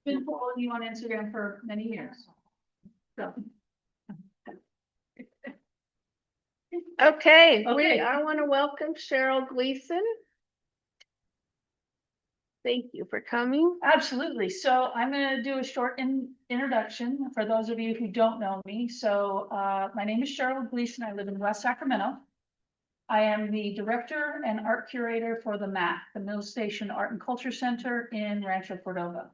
Been following you on Instagram for many years. So. Okay, Okay. I want to welcome Cheryl Gleason. Thank you for coming. Absolutely. So I'm going to do a short introduction for those of you who don't know me. So my name is Cheryl Gleason. I live in West Sacramento. I am the director and art curator for the MAC, the Mill Station Art and Culture Center in Rancho Cordova.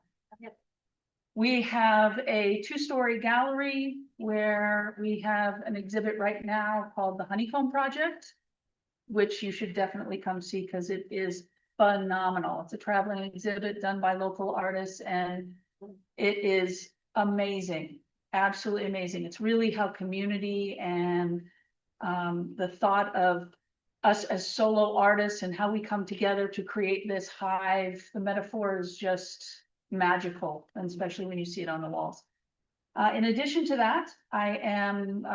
We have a two-story gallery where we have an exhibit right now called the Honeycomb Project, which you should definitely come see because it is phenomenal. It's a traveling exhibit done by local artists and it is amazing, absolutely amazing. It's really how community and the thought of us as solo artists and how we come together to create this hive. The metaphor is just magical, and especially when you see it on the walls. In addition to that, I am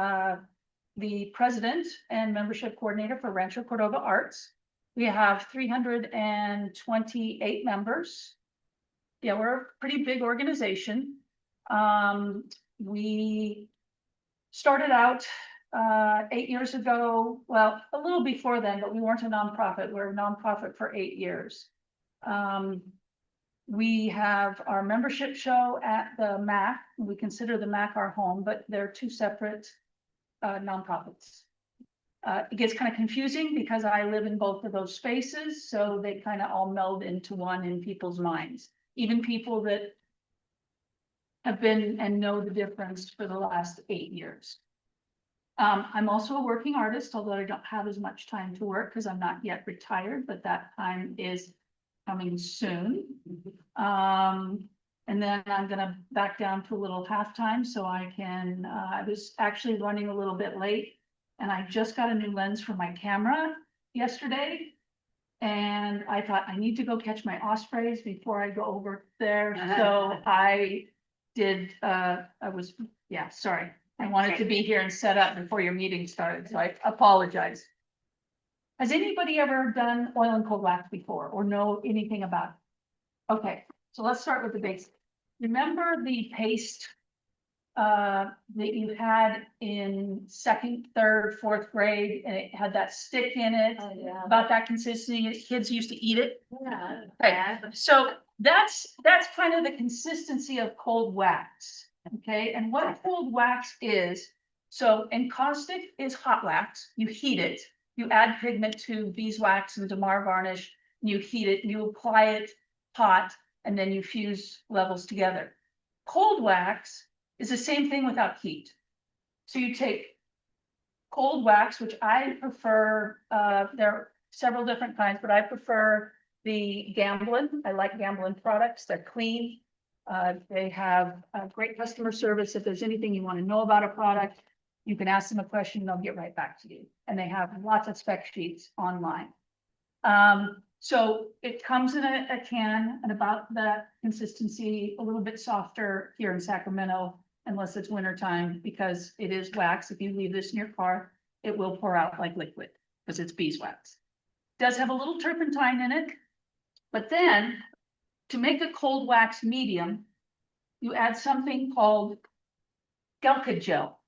the president and membership coordinator for Rancho Cordova Arts. We have 328 members. Yeah, we're a pretty big organization. We started out 8 years ago, well, a little before then, but we weren't a nonprofit. We're a nonprofit for 8 years. We have our membership show at the MAC. We consider the MAC our home, but they're two separate nonprofits. It gets kind of confusing because I live in both of those spaces, so they kind of all meld into one in people's minds. Even people that have been and know the difference for the last 8 years. I'm also a working artist, although I don't have as much time to work because I'm not yet retired, but that time is coming soon. And then I'm gonna back down to a little halftime so I can, I was actually running a little bit late and I just got a new lens for my camera yesterday. And I thought I need to go catch my ospreys before I go over there. So I did, sorry. I wanted to be here and set up before your meeting started, so I apologize. Has anybody ever done oil and cold wax before or know anything about it? Okay, so let's start with the basics. Remember the paste that you had in second, third, fourth grade, and it had that stick in it, about that consistency, kids used to eat it? Yeah. Okay. So that's kind of the consistency of cold wax. Okay, and what cold wax is, so encaustic is hot wax, you heat it, you add pigment to beeswax and Damar varnish, you heat it, you apply it hot, and then you fuse levels together. Cold wax is the same thing without heat. So you take cold wax, which I prefer, there are several different kinds, but I prefer the Gamblin. I like Gamblin products, they're clean. They have a great customer service. If there's anything you want to know about a product, you can ask them a question, they'll get right back to you. And they have lots of spec sheets online. So it comes in a can and about that consistency, a little bit softer here in Sacramento, unless it's wintertime, because it is wax. If you leave this in your car, it will pour out like liquid because it's beeswax. It does have a little turpentine in it, but then to make a cold wax medium, you add something called Galca gel.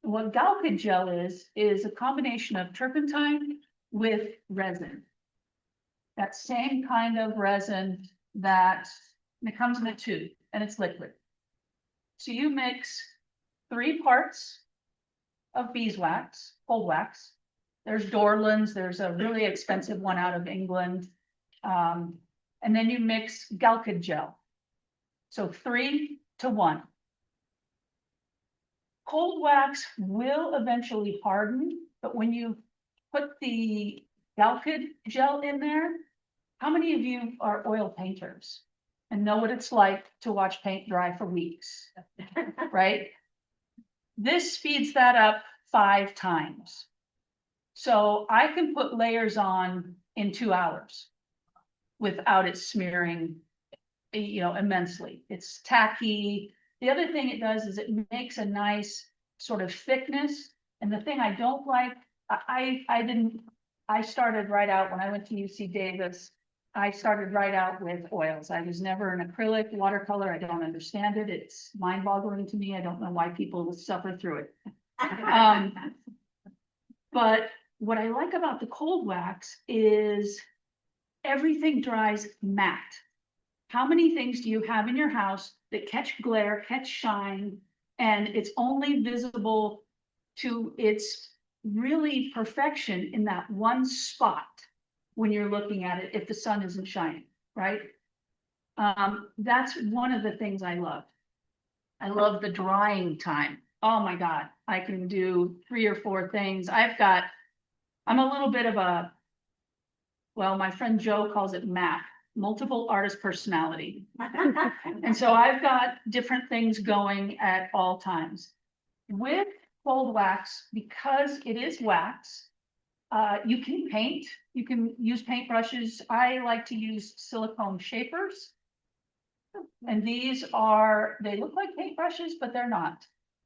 What Galca gel is a combination of turpentine with resin. That same kind of resin and it comes in a tube and it's liquid. So you mix 3 parts of beeswax, cold wax. There's Dorland's, there's a really expensive one out of England. And then you mix Galca gel. So 3 to 1. Cold wax will eventually harden, but when you put the Galca gel in there, how many of you are oil painters and know what it's like to watch paint dry for weeks, right? This speeds that up 5 times. So I can put layers on in 2 hours without it smearing, immensely. It's tacky. The other thing it does is it makes a nice sort of thickness. And the thing I don't like, I started right out when I went to UC Davis. I started right out with oils. I was never an acrylic watercolor. I don't understand it. It's mind boggling to me. I don't know why people suffer through it. But what I like about the cold wax is everything dries matte. How many things do you have in your house that catch glare, catch shine, and it's only visible to its really perfection in that one spot when you're looking at it if the sun isn't shining, right? That's one of the things I love. I love the drying time. Oh my God, I can do 3 or 4 things. I'm a little bit of a, well, my friend Joe calls it MAP, multiple artist personality. And so I've got different things going at all times. With cold wax, because it is wax, you can paint, you can use paintbrushes. I like to use silicone shapers. And these are, they look like paintbrushes, but they're not.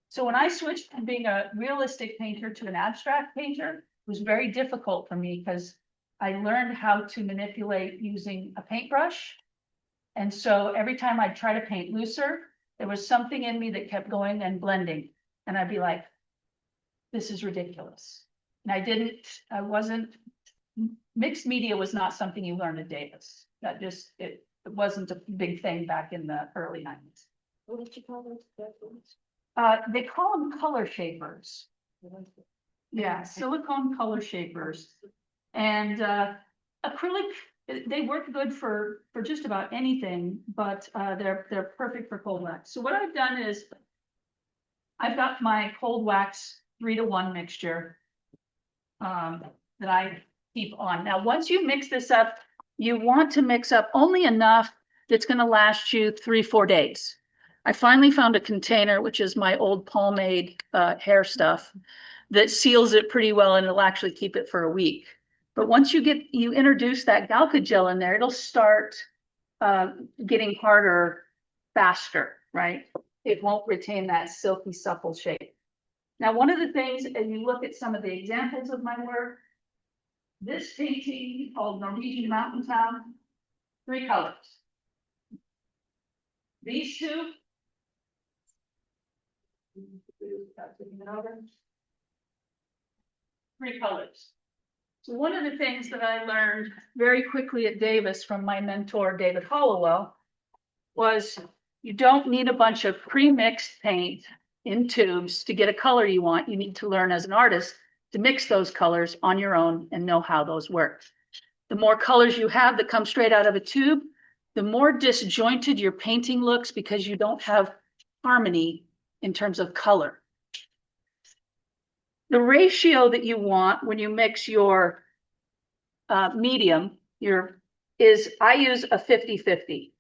So when I switched from being a realistic painter to an abstract painter, it was very difficult for me because I learned how to manipulate using a paintbrush. And so every time I'd try to paint looser, there was something in me that kept going and blending. And I'd be like, this is ridiculous. And I wasn't, mixed media was not something you learned at Davis. That just, it wasn't a big thing back in the early 90s. What did you call those? They call them color shapers. Yeah, silicone color shapers. And acrylic, they work good for just about anything, but they're perfect for cold wax. So what I've done is I've got my cold wax 3-to-1 mixture that I keep on. Now, once you mix this up, you want to mix up only enough that's going to last you 3-4 days. I finally found a container, which is my old pomade hair stuff, that seals it pretty well, and it'll actually keep it for a week. But once you introduce that Galca gel in there, it'll start getting harder faster, right? It won't retain that silky supple shape. Now, one of the things, as you look at some of the examples of my work, this painting called Norwegian Mountain Town, 3 colors. These 2. Three colors. So one of the things that I learned very quickly at Davis from my mentor, David Hollowell, was you don't need a bunch of pre-mixed paint in tubes to get a color you want. You need to learn as an artist to mix those colors on your own and know how those work. The more colors you have that come straight out of a tube, the more disjointed your painting looks because you don't have harmony in terms of color. The ratio that you want when you mix your medium, I use a 50-50.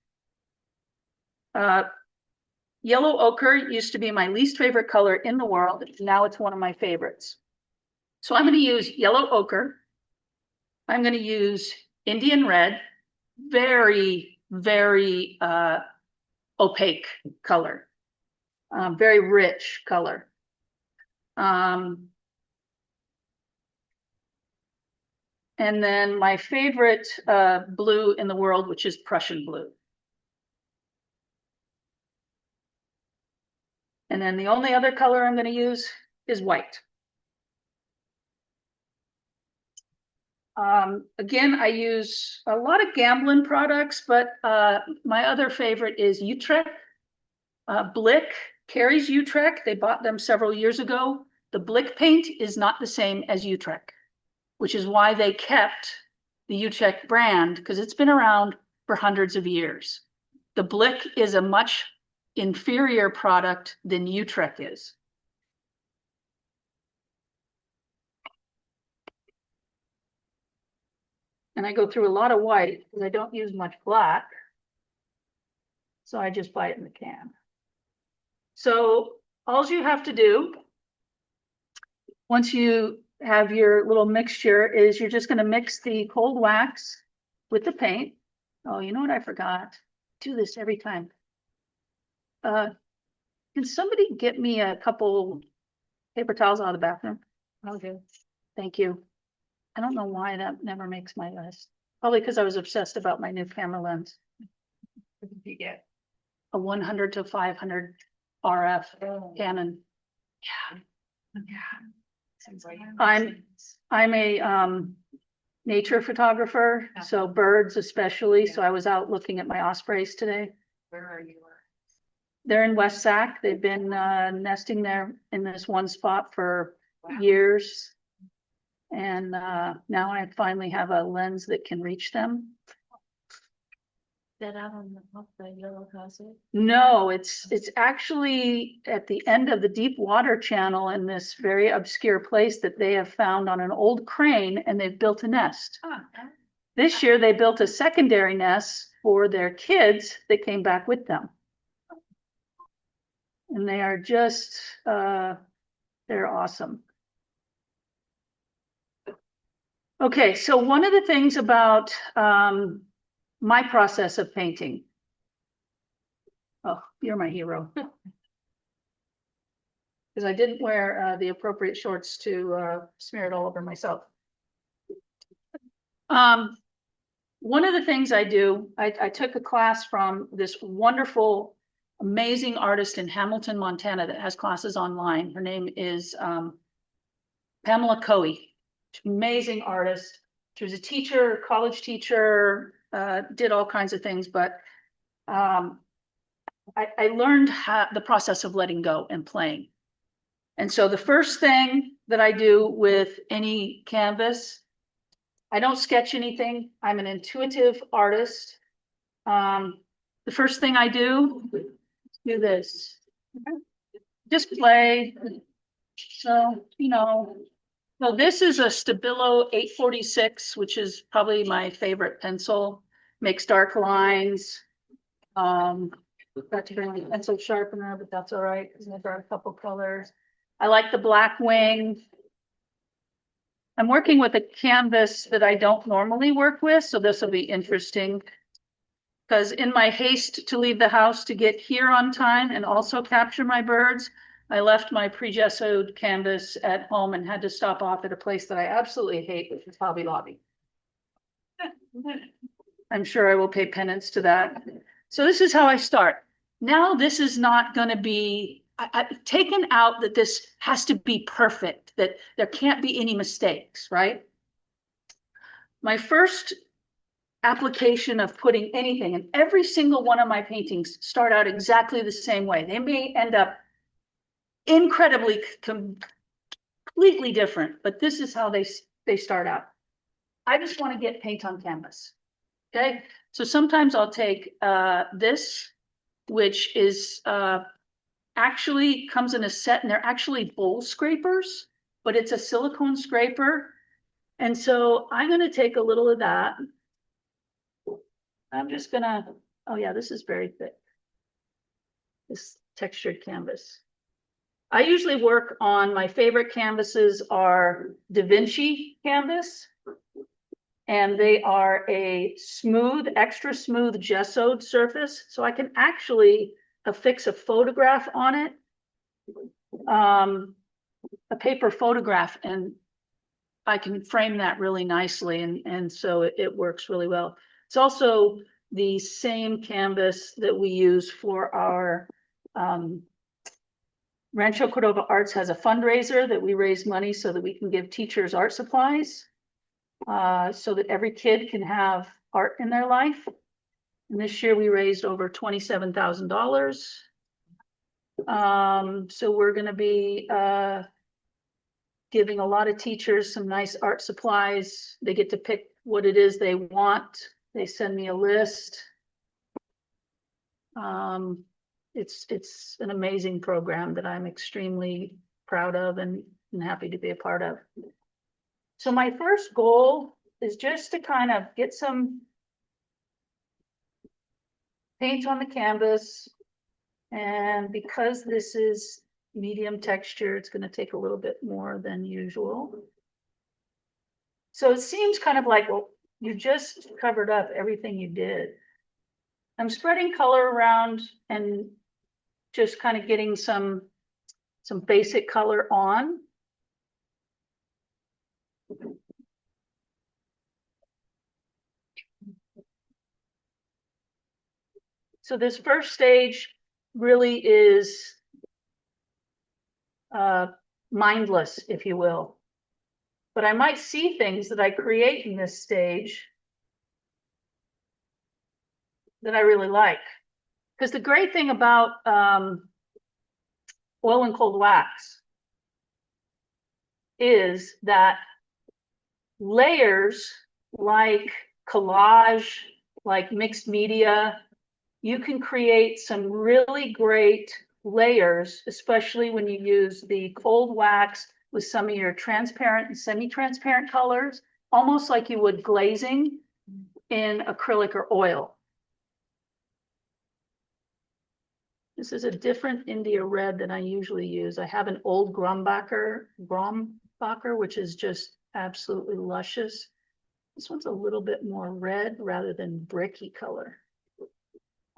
Yellow ochre used to be my least favorite color in the world. Now it's one of my favorites. So I'm going to use yellow ochre. I'm going to use Indian red, very, very opaque color, very rich color. And then my favorite blue in the world, which is Prussian blue. And then the only other color I'm going to use is white. Again, I use a lot of Gamblin products, but my other favorite is Utrecht. Blick carries Utrecht. They bought them several years ago. The Blick paint is not the same as Utrecht, which is why they kept the Utrecht brand, because it's been around for hundreds of years. The Blick is a much inferior product than Utrecht is. And I go through a lot of white because I don't use much black. So I just buy it in the can. So all you have to do, once you have your little mixture, is you're just going to mix the cold wax with the paint. Oh, you know what I forgot? Do this every time. Can somebody get me a couple paper towels out of the bathroom? I'll do. Thank you. I don't know why that never makes my list. Probably because I was obsessed about my new camera lens, What did you get? a 100 to 500 RF Canon. Yeah. Seems like. I'm a nature photographer, so birds especially. So I was out looking at my ospreys today. Where are you? They're in West Sac. They've been nesting there in this one spot for years. And now I finally have a lens that can reach them. That out on the yellow house. No, it's actually at the end of the deep water channel in this very obscure place that they have found on an old crane, and they've built a nest. This year they built a secondary nest for their kids that came back with them. And they are just, they're awesome. Okay, so one of the things about my process of painting. Oh, you're my hero. Because I didn't wear the appropriate shorts to smear it all over myself. One of the things I do, I took a class from this wonderful, amazing artist in Hamilton, Montana that has classes online. Her name is Pamela Coe. Amazing artist. She was a teacher, college teacher, did all kinds of things, but I learned the process of letting go and playing. And so the first thing that I do with any canvas, I don't sketch anything. I'm an intuitive artist. The first thing I do this. Just play. So, you know, so this is a Stabilo 846, which is probably my favorite pencil. Makes dark lines. Got to bring the pencil sharpener, but that's all right because I've got a couple colors. I like the black wing. I'm working with a canvas that I don't normally work with, so this will be interesting. Because in my haste to leave the house to get here on time and also capture my birds, I left my pre-gessoed canvas at home and had to stop off at a place that I absolutely hate, which is Hobby Lobby. I'm sure I will pay penance to that. So this is how I start. Now this is not going to be I've taken out that this has to be perfect, that there can't be any mistakes, right? My first application of putting anything, and every single one of my paintings start out exactly the same way. They may end up incredibly completely different, but this is how they start out. I just want to get paint on canvas. Okay, so sometimes I'll take this, which is actually comes in a set, and they're actually bowl scrapers, but it's a silicone scraper. And so I'm going to take a little of that. I'm just gonna, oh yeah, this is very thick. This textured canvas. I usually work on, my favorite canvases are Da Vinci canvas. And they are a smooth, extra smooth gessoed surface. So I can actually affix a photograph on it. A paper photograph, and I can frame that really nicely. And so it works really well. It's also the same canvas that we use for our Rancho Cordova Arts has a fundraiser that we raise money so that we can give teachers art supplies, so that every kid can have art in their life. And this year we raised over $27,000. So we're going to be giving a lot of teachers some nice art supplies. They get to pick what it is they want. They send me a list. It's an amazing program that I'm extremely proud of and happy to be a part of. So my first goal is just to kind of get some paint on the canvas. And because this is medium texture, it's going to take a little bit more than usual. So it seems kind of like, well, you just covered up everything you did. I'm spreading color around and just kind of getting some basic color on. So this first stage really is mindless, if you will. But I might see things that I create in this stage that I really like. Because the great thing about oil and cold wax is that layers like collage, like mixed media, you can create some really great layers, especially when you use the cold wax with some of your transparent and semi-transparent colors, almost like you would glazing in acrylic or oil. This is a different India red than I usually use. I have an old Grombacher, which is just absolutely luscious. This one's a little bit more red rather than bricky color.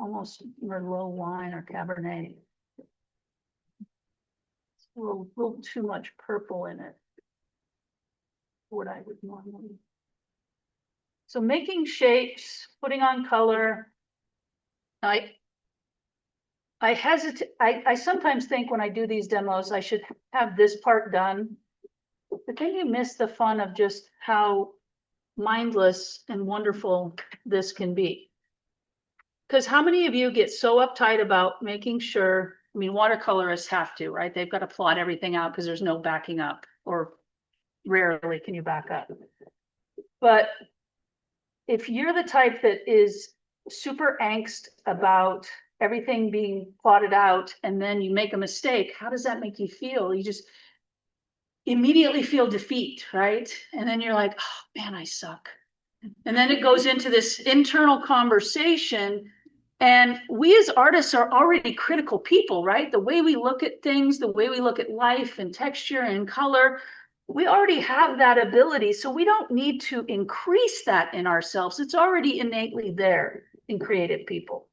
Almost Merlot wine or Cabernet. It's a little too much purple in it. What I would normally. So making shapes, putting on color. I hesitate. I sometimes think when I do these demos, I should have this part done. But then you miss the fun of just how mindless and wonderful this can be. Because how many of you get so uptight about making sure, I mean, watercolorists have to, right? They've got to plot everything out because there's no backing up, or rarely can you back up. But if you're the type that is super angst about everything being plotted out and then you make a mistake, how does that make you feel? You just immediately feel defeat, right? And then you're like, oh man, I suck. And then it goes into this internal conversation. And we as artists are already critical people, right? The way we look at things, the way we look at life and texture and color, we already have that ability. So we don't need to increase that in ourselves. It's already innately there in creative people.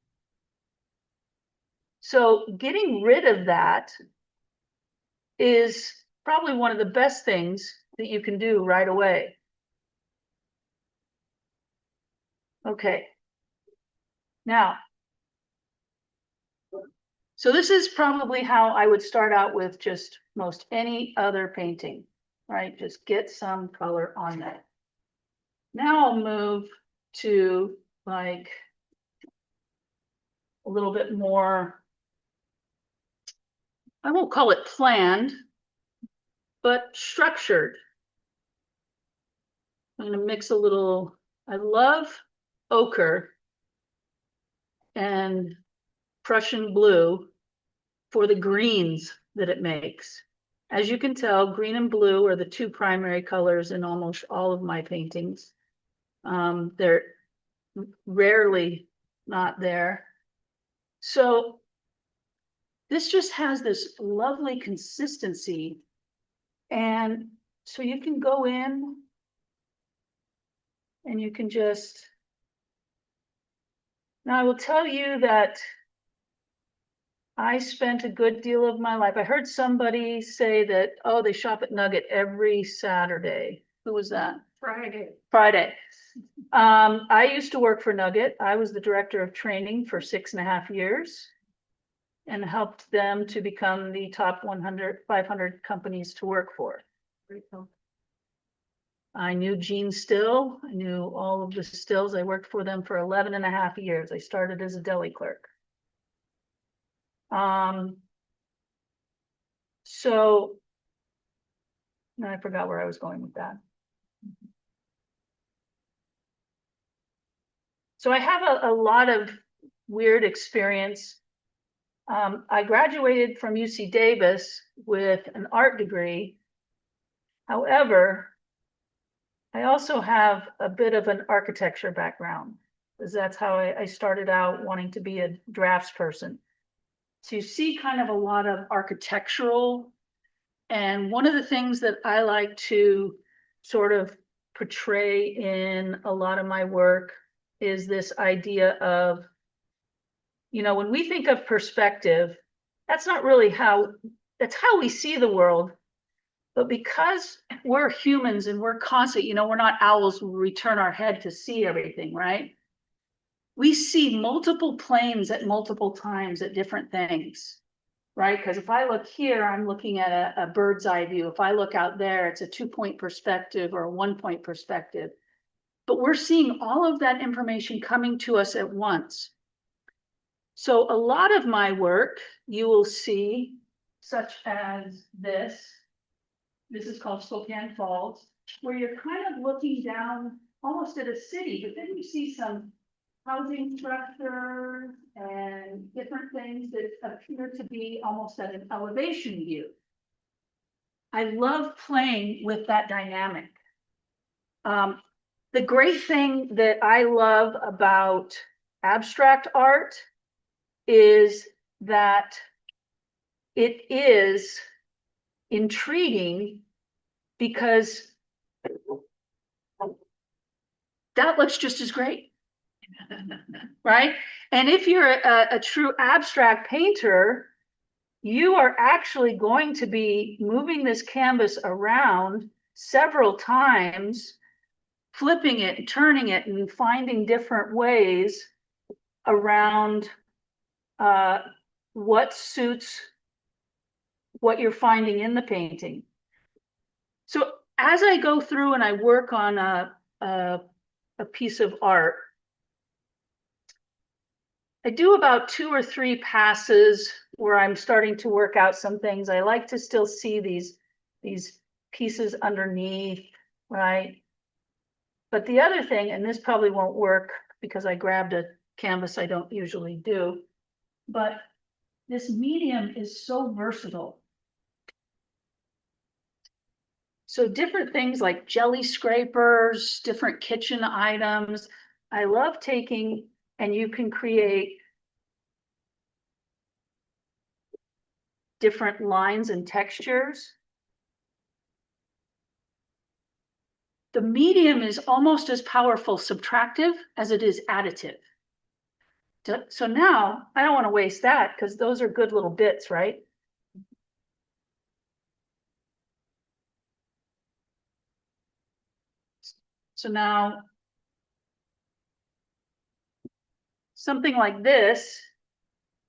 So getting rid of that is probably one of the best things that you can do right away. Okay. Now, so this is probably how I would start out with just most any other painting, right? Just get some color on that. Now I'll move to like a little bit more, I won't call it planned, but structured. I'm going to mix a little, I love ochre and Prussian blue for the greens that it makes. As you can tell, green and blue are the two primary colors in almost all of my paintings. They're rarely not there. So this just has this lovely consistency. And so you can go in and you can just, now I will tell you that I spent a good deal of my life. I heard somebody say that, oh, they shop at Nugget every Saturday. Who was that? Friday. I used to work for Nugget. I was the director of training for 6.5 years and helped them to become the top 500 companies to work for. I knew Gene Still. I knew all of the Stills. I worked for them for 11.5 years. I started as a deli clerk. So now I forgot where I was going with that. So I have a lot of weird experience. I graduated from UC Davis with an art degree. However, I also have a bit of an architecture background, because that's how I started out wanting to be a draftsperson. So you see kind of a lot of architectural. And one of the things that I like to sort of portray in a lot of my work is this idea of, you know, when we think of perspective, that's not really that's how we see the world. But because we're humans and we're constant, you know, we're not owls who return our head to see everything, right? we see multiple planes at multiple times at different things, right? Because if I look here, I'm looking at a bird's eye view. If I look out there, it's a 2-point perspective or a 1-point perspective. But we're seeing all of that information coming to us at once. So a lot of my work you will see, such as this. This is called Spokane Falls, where you're kind of looking down almost at a city, but then you see some housing structures and different things that appear to be almost at an elevation view. I love playing with that dynamic. The great thing that I love about abstract art is that it is intriguing because that looks just as great, right? And if you're a true abstract painter, you are actually going to be moving this canvas around several times, flipping it, turning it, and finding different ways around what suits what you're finding in the painting. So as I go through and I work on a piece of art, I do about 2 or 3 passes where I'm starting to work out some things. I like to still see these pieces underneath, right? But the other thing, and this probably won't work because I grabbed a canvas I don't usually do, but this medium is so versatile. So different things like jelly scrapers, different kitchen items. I love taking, and you can create different lines and textures. The medium is almost as powerful subtractive as it is additive. So now I don't want to waste that because those are good little bits, right? So now something like this,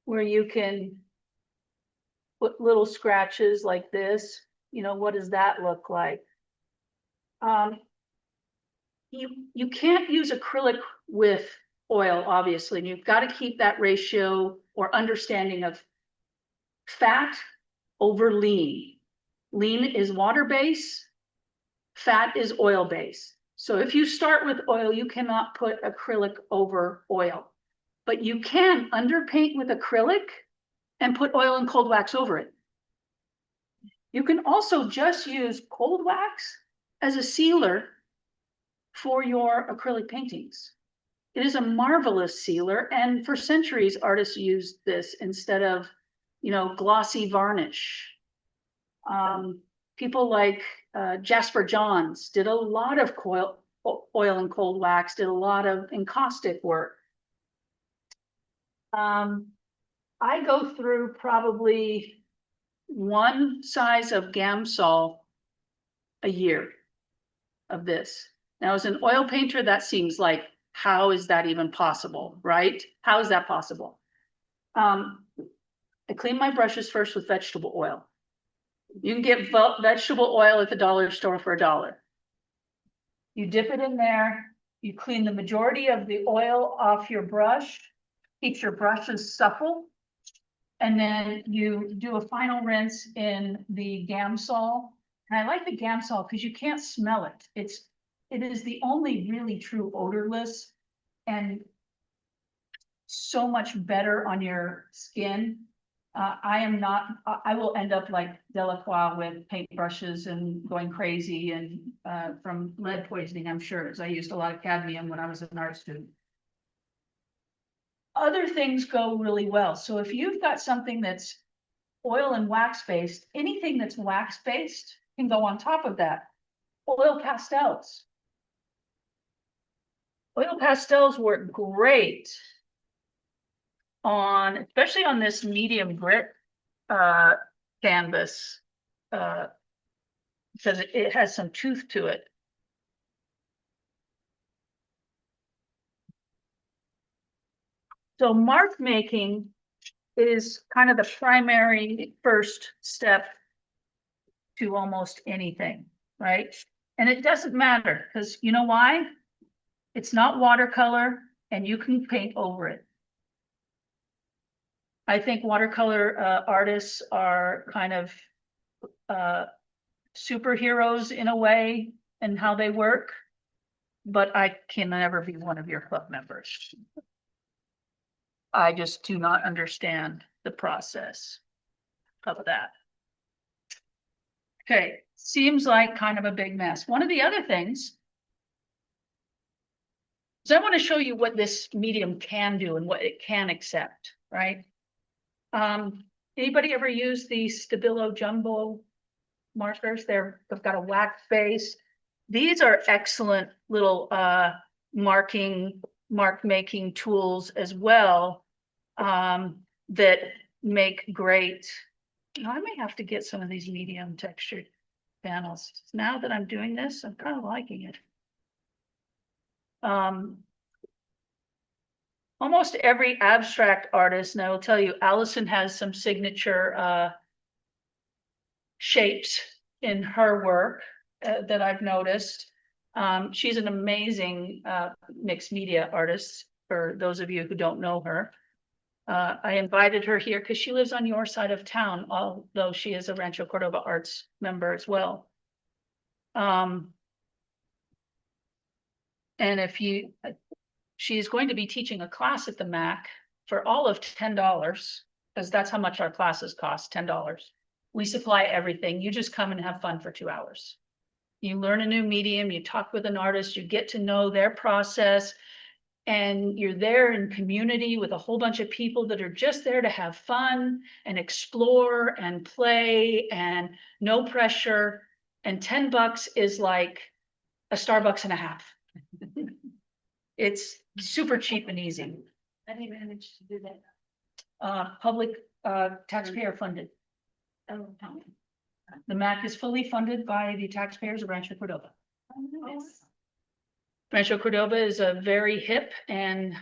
where you can put little scratches like this, you know, what does that look like? You can't use acrylic with oil, obviously, and you've got to keep that ratio or understanding of fat over lean. Lean is water base, fat is oil base. So if you start with oil, you cannot put acrylic over oil, but you can underpaint with acrylic and put oil and cold wax over it. You can also just use cold wax as a sealer for your acrylic paintings. It is a marvelous sealer, and for centuries, artists used this instead of, you know, glossy varnish. People like Jasper Johns did a lot of oil and cold wax, did a lot of encaustic work. I go through probably one size of Gamsol a year of this. Now, as an oil painter, that seems like, how is that even possible, right? How is that possible? I clean my brushes first with vegetable oil. You can get vegetable oil at the dollar store for $1. You dip it in there, you clean the majority of the oil off your brush, keeps your brushes supple, and then you do a final rinse in the Gamsol. And I like the Gamsol because you can't smell it. It is the only really true odorless and so much better on your skin. I will end up like Delacroix with paintbrushes and going crazy and from lead poisoning, I'm sure, as I used a lot of cadmium when I was an art student. Other things go really well. So if you've got something that's oil and wax based, anything that's wax based can go on top of that. Oil pastels. Oil pastels work great on, especially on this medium grit canvas, because it has some tooth to it. So mark making is kind of the primary first step to almost anything, right? And it doesn't matter, because you know why? It's not watercolor and you can paint over it. I think watercolor artists are kind of superheroes in a way and how they work, but I can never be one of your club members. I just do not understand the process of that. Okay, seems like kind of a big mess. One of the other things is I want to show you what this medium can do and what it can accept, right? Anybody ever use the Stabilo Jumbo markers? They've got a wax base. These are excellent little mark making tools as well, that make great. I may have to get some of these medium textured panels. Now that I'm doing this, I'm kind of liking it. Almost every abstract artist, and I will tell you, Allison has some signature shapes in her work that I've noticed. She's an amazing mixed media artist, for those of you who don't know her. I invited her here because she lives on your side of town, although she is a Rancho Cordova Arts member as well. And if you, she's going to be teaching a class at the MAC for all of $10, because that's how much our classes cost, $10. We supply everything. You just come and have fun for 2 hours. You learn a new medium, you talk with an artist, you get to know their process, and you're there in community with a whole bunch of people that are just there to have fun and explore and play, and no pressure. And $10 is like a Starbucks and a half. It's super cheap and easy. I didn't manage to do that. Public, taxpayer funded. Oh, The MAC is fully funded by the taxpayers of Rancho Cordova. nice. Rancho Cordova is a very hip and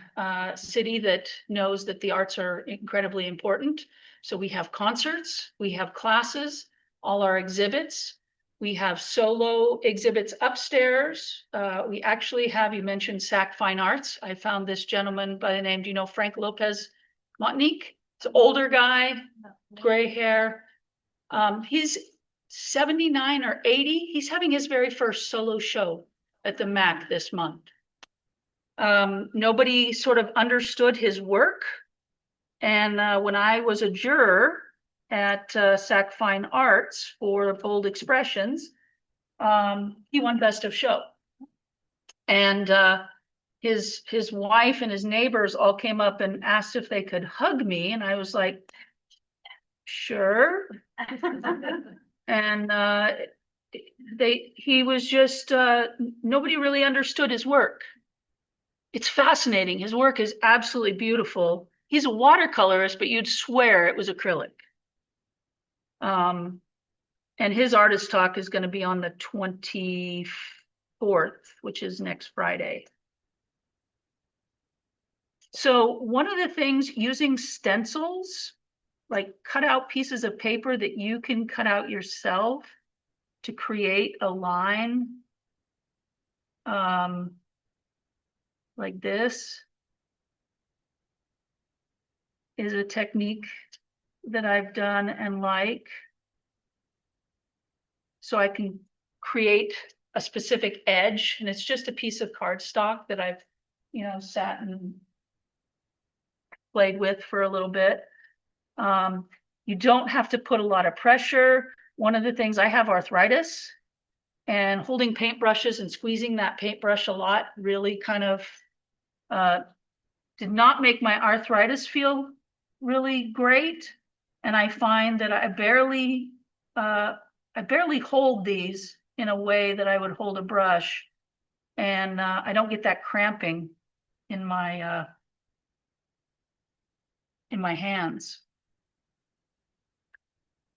city that knows that the arts are incredibly important. So we have concerts, we have classes, all our exhibits. We have solo exhibits upstairs. We actually have, you mentioned SAC Fine Arts. I found this gentleman by the name, do you know Frank Lopez Montanique? It's an older guy, gray hair. He's 79 or 80. He's having his very first solo show at the MAC this month. Nobody sort of understood his work. And when I was a juror at SAC Fine Arts for Bold Expressions, he won Best of Show. And his wife and his neighbors all came up and asked if they could hug me. And I was like, sure. And he was just, nobody really understood his work. It's fascinating. His work is absolutely beautiful. He's a watercolorist, but you'd swear it was acrylic. And his artist talk is going to be on the 24th, which is next Friday. So one of the things, using stencils, like cut out pieces of paper that you can cut out yourself to create a line like this, is a technique that I've done and like. So I can create a specific edge, and it's just a piece of cardstock that I've, sat and played with for a little bit. You don't have to put a lot of pressure. One of the things, I have arthritis, and holding paintbrushes and squeezing that paintbrush a lot really kind of did not make my arthritis feel really great. And I find that I barely hold these in a way that I would hold a brush, and I don't get that cramping in my hands.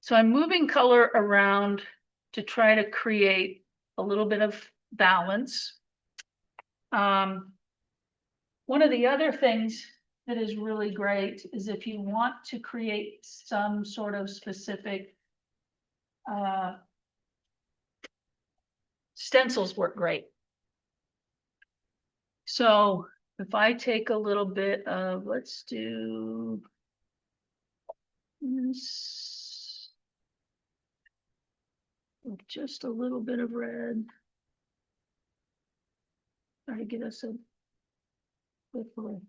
So I'm moving color around to try to create a little bit of balance. One of the other things that is really great is if you want to create some sort of specific stencils work great. So if I take a little bit of, let's do this with just a little bit of red. Try to get us a little.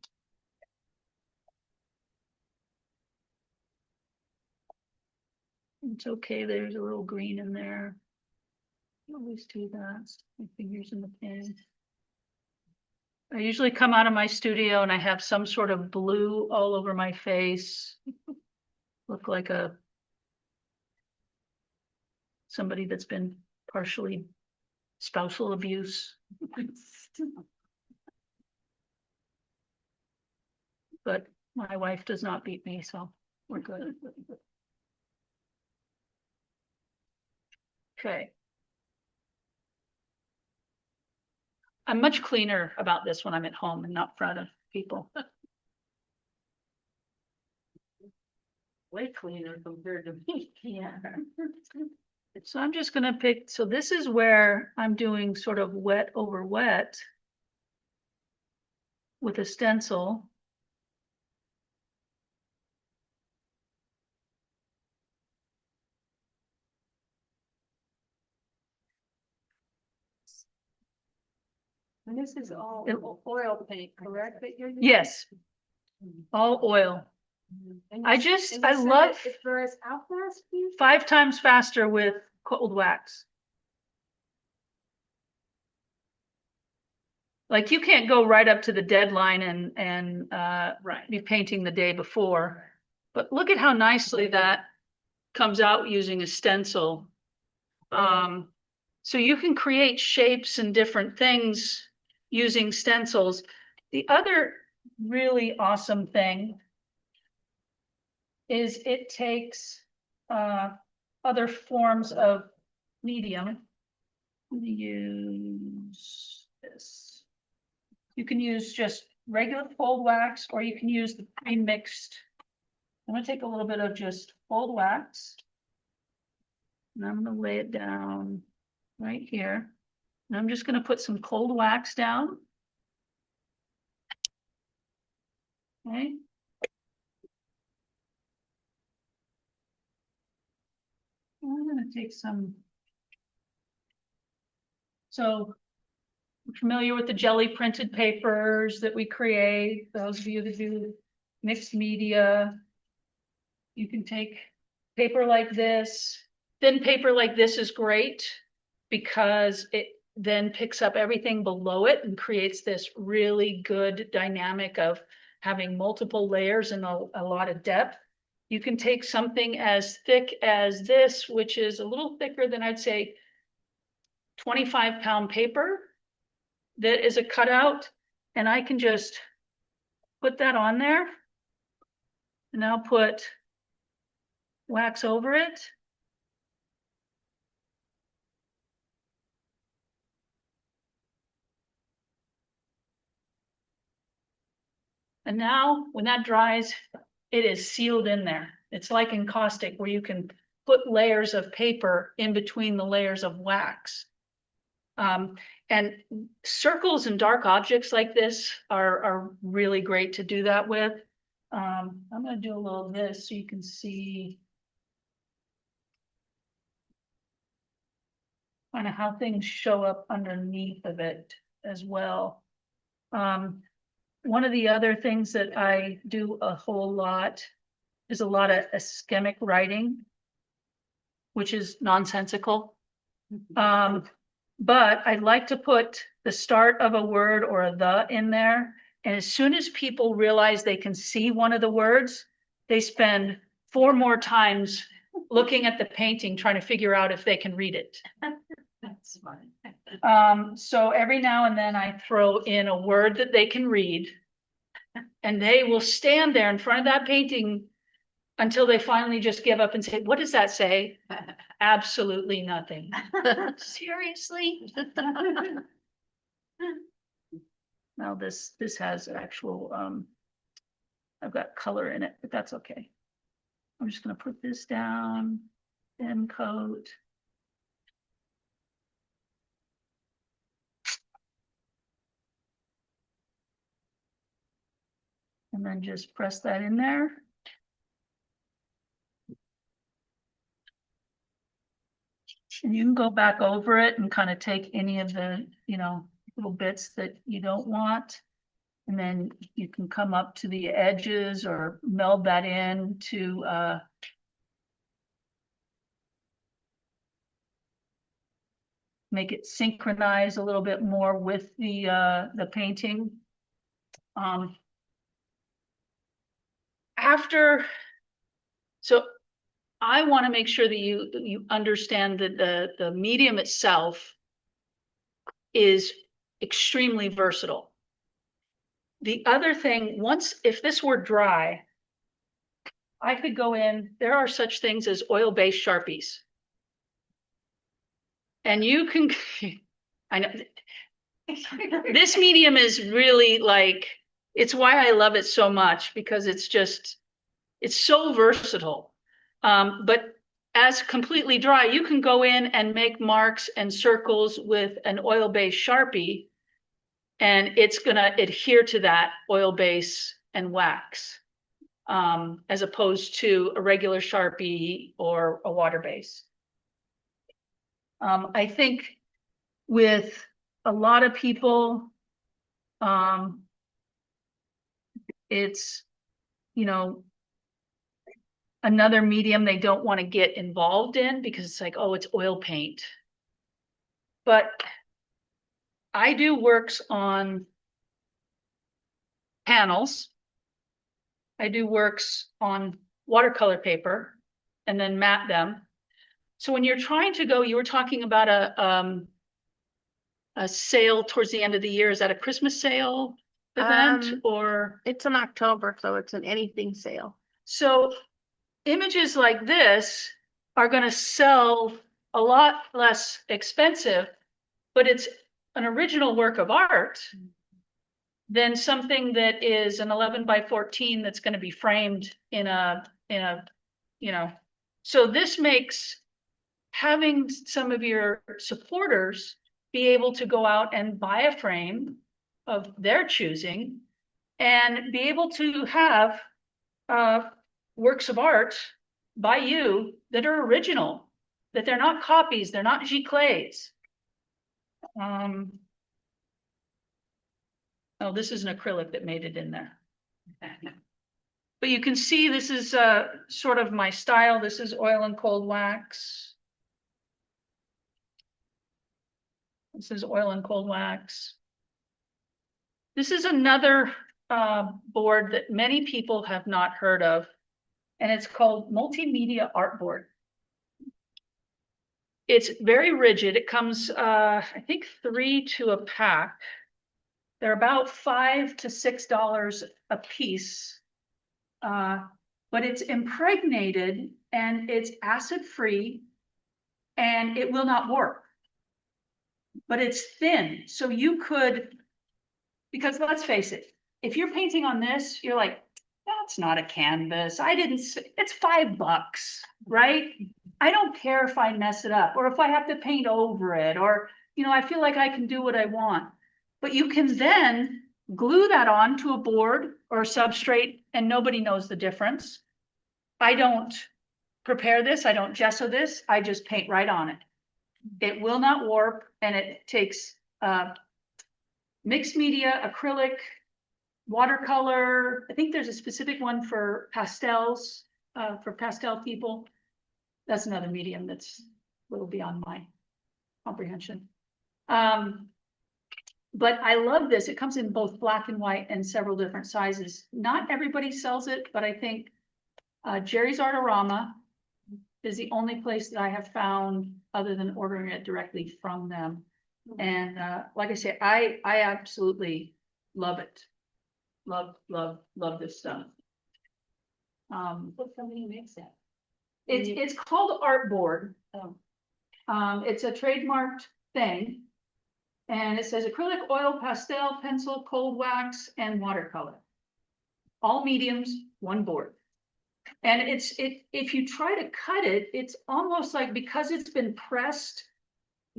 It's okay, there's a little green in there. Always do that, my fingers in the pen. I usually come out of my studio and I have some sort of blue all over my face. Look like somebody that's been partially spousal abuse. But my wife does not beat me, so we're good. Okay. I'm much cleaner about this when I'm at home and not in front of people. Way cleaner compared to me. Yeah. So I'm just gonna pick, so this is where I'm doing sort of wet over wet with a stencil. And this is all It- oil paint, correct? That you're using? Yes, all oil. And I you- just, and you I said love It dries out fast. for you? 5 times faster with cold wax. Like you can't go right up to the deadline and Right. be painting the day before. But look at how nicely that comes out using a stencil. So you can create shapes and different things using stencils. The other really awesome thing is it takes other forms of medium. I'm gonna use this. You can use just regular cold wax, or you can use the pre-mixed. I'm gonna take a little bit of just cold wax. And I'm gonna lay it down right here. And I'm just gonna put some cold wax down. Okay. I'm gonna take some. So I'm familiar with the jelly printed papers that we create, those of you that do mixed media. You can take paper like this. Thin paper like this is great because it then picks up everything below it and creates this really good dynamic of having multiple layers and a lot of depth. You can take something as thick as this, which is a little thicker than I'd say 25-pound paper that is a cutout, and I can just put that on there. And I'll put wax over it. And now when that dries, it is sealed in there. It's like encaustic where you can put layers of paper in between the layers of wax. And circles and dark objects like this are really great to do that with. I'm gonna do a little of this so you can see kind of how things show up underneath of it as well. One of the other things that I do a whole lot is a lot of ischemic writing, which is nonsensical. But I'd like to put the start of a word or a the in there. And as soon as people realize they can see one of the words, they spend 4 more times looking at the painting, trying to figure out if they can read it. That's fine. So every now and then I throw in a word that they can read, and they will stand there in front of that painting until they finally just give up and say, what does that say? Absolutely nothing. Seriously? Now this has actual I've got color in it, but that's okay. I'm just gonna put this down, thin coat. And then just press that in there. And you can go back over it and kind of take any of the, little bits that you don't want. And then you can come up to the edges or meld that in to make it synchronize a little bit more with the painting. So I want to make sure that you understand that the medium itself is extremely versatile. The other thing, if this were dry, I could go in, there are such things as oil-based Sharpies. And you can, I know, this medium is really like, it's why I love it so much, because it's so versatile. But as completely dry, you can go in and make marks and circles with an oil-based Sharpie, and it's gonna adhere to that oil base and wax, as opposed to a regular Sharpie or a water base. I think with a lot of people, it's, another medium they don't want to get involved in because it's like, oh, it's oil paint. But I do works on panels. I do works on watercolor paper and then mat them. So when you're trying to go, you were talking about a sale towards the end of the year. Is that a Christmas sale event or? It's in October, so it's an anything sale. So images like this are going to sell a lot less expensive, but it's an original work of art than something that is an 11 by 14 that's going to be framed in a, so this makes having some of your supporters be able to go out and buy a frame of their choosing and be able to have works of art by you that are original, that they're not copies, they're not giclées. Oh, this is an acrylic that made it in there. But you can see this is sort of my style. This is oil and cold wax. This is oil and cold wax. This is another board that many people have not heard of, and it's called Multimedia Artboard. It's very rigid. It comes, I think, 3 to a pack. They're about $5 to $6 a piece, but it's impregnated and it's acid-free and it will not warp. But it's thin, so you could, because let's face it, if you're painting on this, you're like, that's not a canvas. It's $5, right? I don't care if I mess it up or if I have to paint over it, or, I feel like I can do what I want. But you can then glue that on to a board or a substrate and nobody knows the difference. I don't prepare this. I don't gesso this. I just paint right on it. It will not warp, and it takes mixed media, acrylic, watercolor. I think there's a specific one for pastels, for pastel people. That's another medium that's a little beyond my comprehension. But I love this. It comes in both black and white and several different sizes. Not everybody sells it, but I think Jerry's Artorama is the only place that I have found other than ordering it directly from them. And like I say, I absolutely love it. Love this stuff. What company makes that? It's called Artboard. It's a trademarked thing. And it says acrylic, oil, pastel, pencil, cold wax, and watercolor. all mediums, one board. And if you try to cut it, it's almost like, because it's been pressed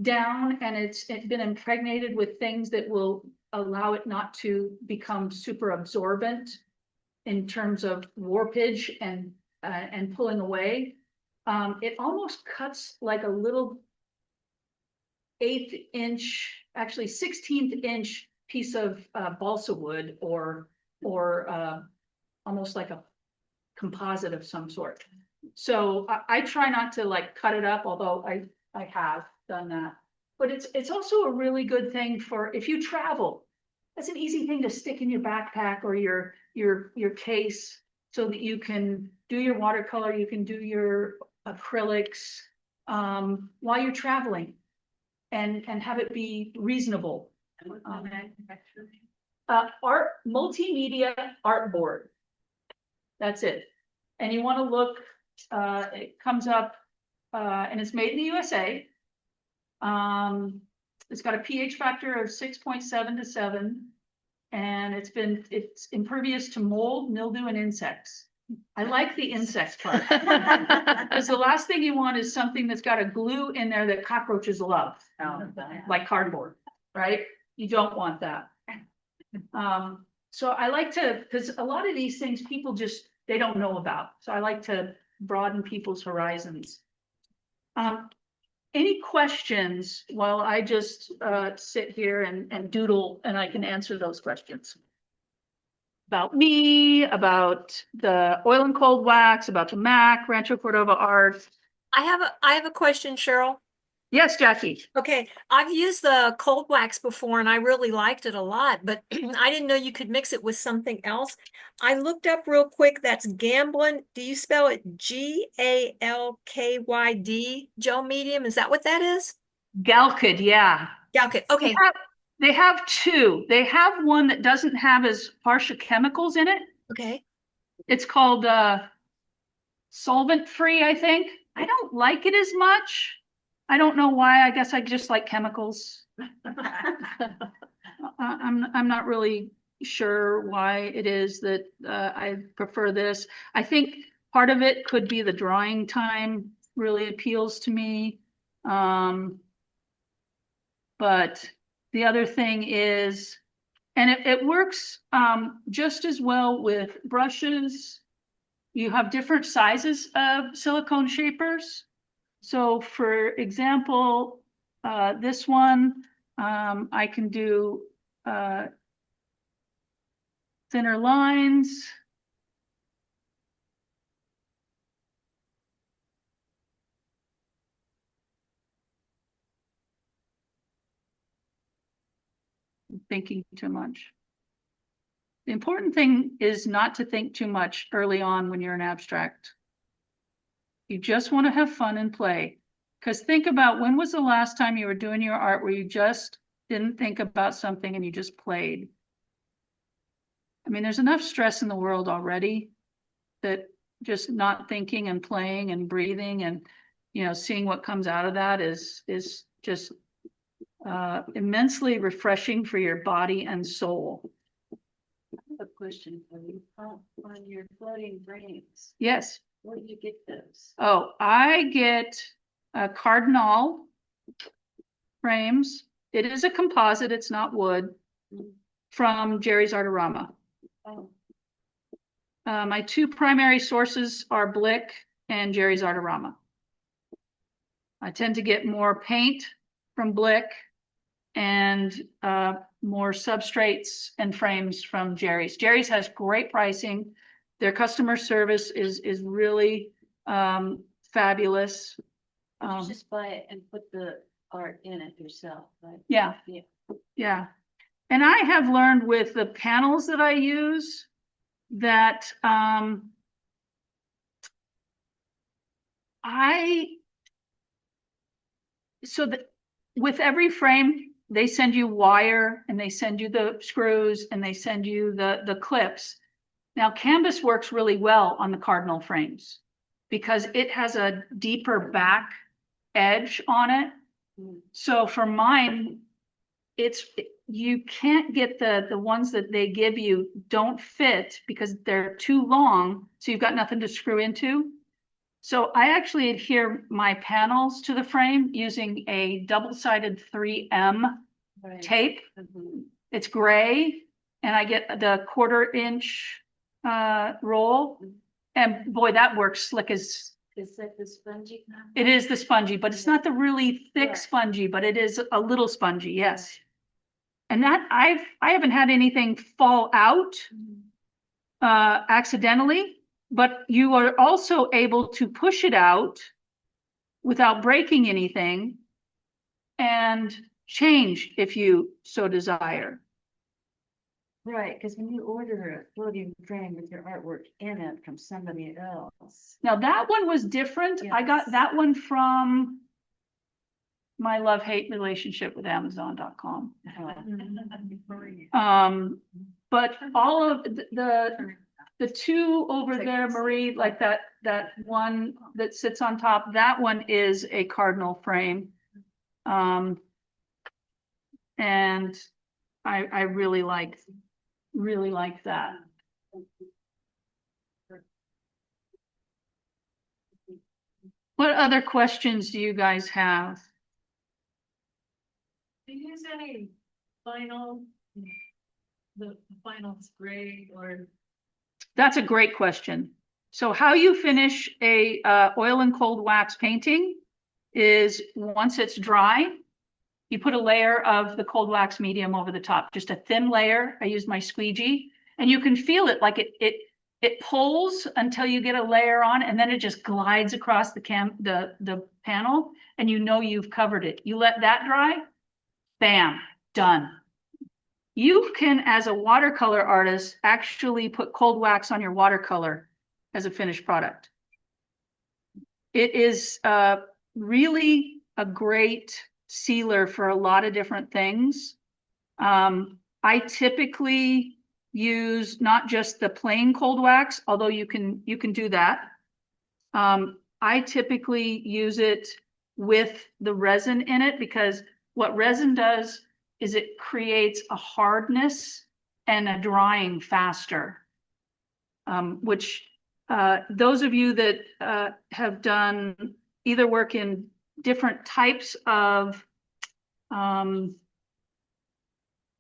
down and it's been impregnated with things that will allow it not to become super absorbent in terms of warpage and pulling away. It almost cuts like a little 1/8 inch, actually 16th inch piece of balsa wood, or almost like a composite of some sort. So I try not to like cut it up, although I have done that. But it's also a really good thing for if you travel. That's an easy thing to stick in your backpack or your case, so that you can do your watercolor, you can do your acrylics while you're traveling, and have it be reasonable. Art, multimedia art board. That's it. And you want to look, it comes up, and it's made in the USA. It's got a pH factor of 6.7 to 7, and it's impervious to mold, mildew, and insects. I like the insects part, because the last thing you want is something that's got a glue in there that cockroaches love, like cardboard, right? You don't want that. So I like to, because a lot of these things people just, they don't know about. So I like to broaden people's horizons. Any questions while I just sit here and doodle, and I can answer those questions? About me, about the oil and cold wax, about the MAC, Rancho Cordova art. I have a question, Cheryl. Yes, Jackie. Okay, I've used the cold wax before and I really liked it a lot, but I didn't know you could mix it with something else. I looked up real quick, that's Gamblin. Do you spell it Galkyd, gel medium? Is that what that is? Galkyd, yeah. Galkyd, okay. They have two. They have one that doesn't have as harsh chemicals in it. Okay. It's called solvent free, I think. I don't like it as much. I don't know why. I guess I just like chemicals. I'm not really sure why it is that I prefer this. I think part of it could be the drawing time really appeals to me. But the other thing is, and it works just as well with brushes. You have different sizes of silicone shapers. So for example, this one, I can do thinner lines. I'm thinking too much. The important thing is not to think too much early on when you're an abstract. You just want to have fun and play. Because think about, when was the last time you were doing your art where you just didn't think about something and you just played? I mean, there's enough stress in the world already that just not thinking and playing and breathing and, you know, seeing what comes out of that is just immensely refreshing for your body and soul. I have a question for you. On your floating frames, Yes. where do you get those? Oh, I get Cardinal frames. It is a composite, it's not wood, from Jerry's Artorama. Oh, My two primary sources are Blick and Jerry's Artorama. I tend to get more paint from Blick and more substrates and frames from Jerry's. Jerry's has great pricing. Their customer service is really fabulous. you just buy it and put the art in it yourself, right? Yeah. Yeah. Yeah. And I have learned with the panels that I use that so that with every frame, they send you wire and they send you the screws and they send you the clips. Now, canvas works really well on the Cardinal frames because it has a deeper back edge on it. So for mine, you can't get the ones that they give you don't fit because they're too long, so you've got nothing to screw into. So I actually adhere my panels to the frame using a double-sided 3M Right. tape. Mhm. It's gray, and I get the 1/4 inch roll, and boy, that works slick as. Is that the spongy kind? It is the spongy, but it's not the really thick Right. spongy, but it is a little spongy, yes. And that I haven't had anything fall out accidentally, but you are also able to push it out without breaking anything and change if you so desire. Right, because when you order a floating frame with your artwork in it from somebody else. Now that one was different. I got Yes. that one from my love-hate relationship with Amazon.com. But all of the two over there, Marie, like that one that sits on top, that one is a cardinal frame. And I really like that. What other questions do you guys have? Do you use any vinyl, the vinyl spray or? That's a great question. So how you finish a oil and cold wax painting is once it's dry, you put a layer of the cold wax medium over the top, just a thin layer. I use my squeegee, and you can feel it like it pulls until you get a layer on, and then it just glides across the panel, and you know you've covered it. You let that dry, bam, done. You can, as a watercolor artist, actually put cold wax on your watercolor as a finished product. It is really a great sealer for a lot of different things. I typically use not just the plain cold wax, although you can do that. I typically use it with the resin in it because what resin does is it creates a hardness and a drying faster, which those of you that have done either work in different types of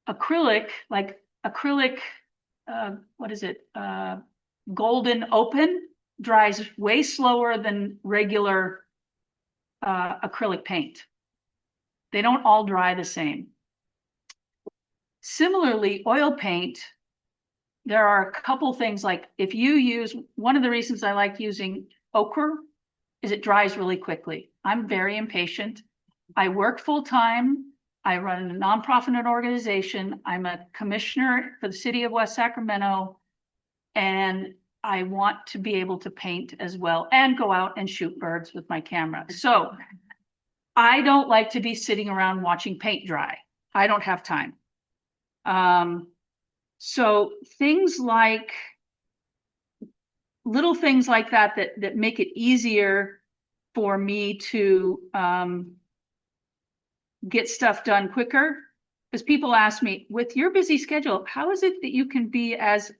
acrylic, like acrylic, what is it? Golden Open dries way slower than regular acrylic paint. They don't all dry the same. Similarly, oil paint, there are a couple things like if you use, one of the reasons I like using ochre is it dries really quickly. I'm very impatient. I work full time. I run a nonprofit organization. I'm a commissioner for the city of West Sacramento, and I want to be able to paint as well and go out and shoot birds with my camera. So I don't like to be sitting around watching paint dry. I don't have time. So things like little things like that make it easier for me to get stuff done quicker. Because people ask me, with your busy schedule, how is it that you can be as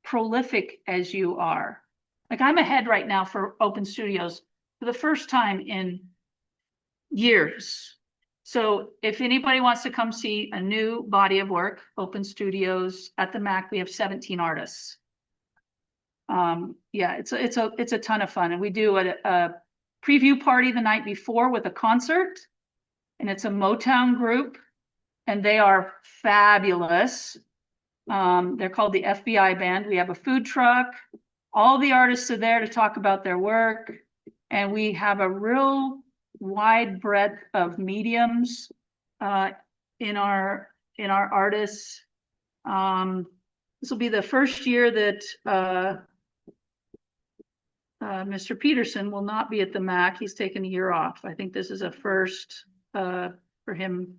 prolific as you are? Like I'm ahead right now for Open Studios for the first time in years. So if anybody wants to come see a new body of work, Open Studios at the MAC, we have 17 artists. Yeah, it's a ton of fun. And we do a preview party the night before with a concert, and it's a Motown group, and they are fabulous. They're called the FBI Band. We have a food truck. All the artists are there to talk about their work, and we have a real wide breadth of mediums in our artists. This will be the first year that Mr. Peterson will not be at the MAC. He's taken a year off. I think this is a first for him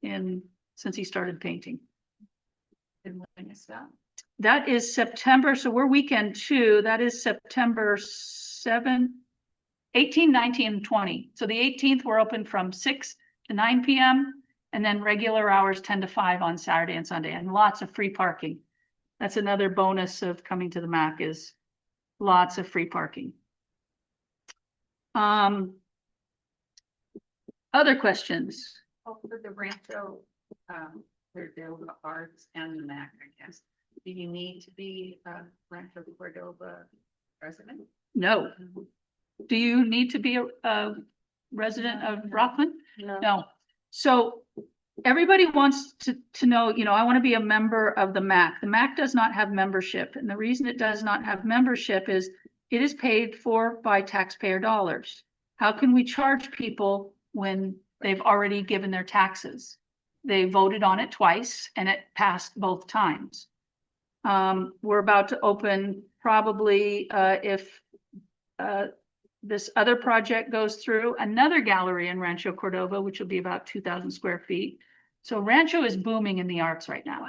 since he started painting. And when is that? That is September. So we're weekend 2. That is September 7, 18, 19, and 20. So the 18th, we're open from 6 to 9 p.m. And then regular hours 10 to 5 on Saturday and Sunday, and lots of free parking. That's another bonus of coming to the MAC, is lots of free parking. Other questions? For the Rancho, Cordova Arts and the MAC, I guess. Do you need to be a Rancho Cordova resident? No. Do you need to be a resident of Rockland? No. So everybody wants to know, you know, I want to be a member of the MAC. The MAC does not have membership. And the reason it does not have membership is it is paid for by taxpayer dollars. How can we charge people when they've already given their taxes? They voted on it twice and it passed both times. We're about to open probably, if this other project goes through, another gallery in Rancho Cordova, which will be about 2,000 square feet. So Rancho is booming in the arts right now.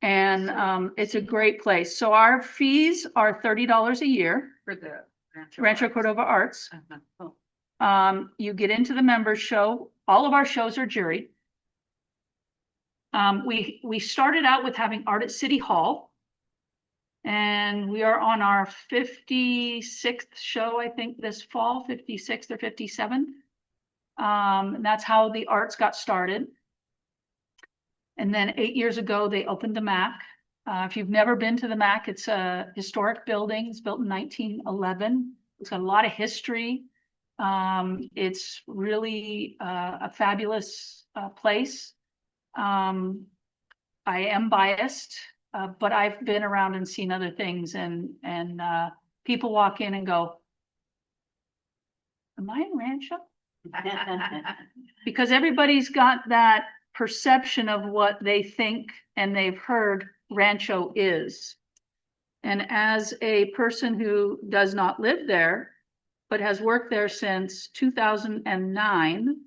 And it's a great place. So our fees are $30 a year. For the Rancho Arts? Cordova Arts. Oh, You get into the members show. All of our shows are juried. We started out with having art at City Hall. And we are on our 56th show, I think, this fall, 56th or 57th. And that's how the arts got started. And then 8 years ago, they opened the MAC. If you've never been to the MAC, it's a historic building. It's built in 1911. It's got a lot of history. It's really a fabulous place. I am biased, but I've been around and seen other things, and people walk in and go, "Am I in Rancho?" Because everybody's got that perception of what they think and they've heard Rancho is. And as a person who does not live there, but has worked there since 2009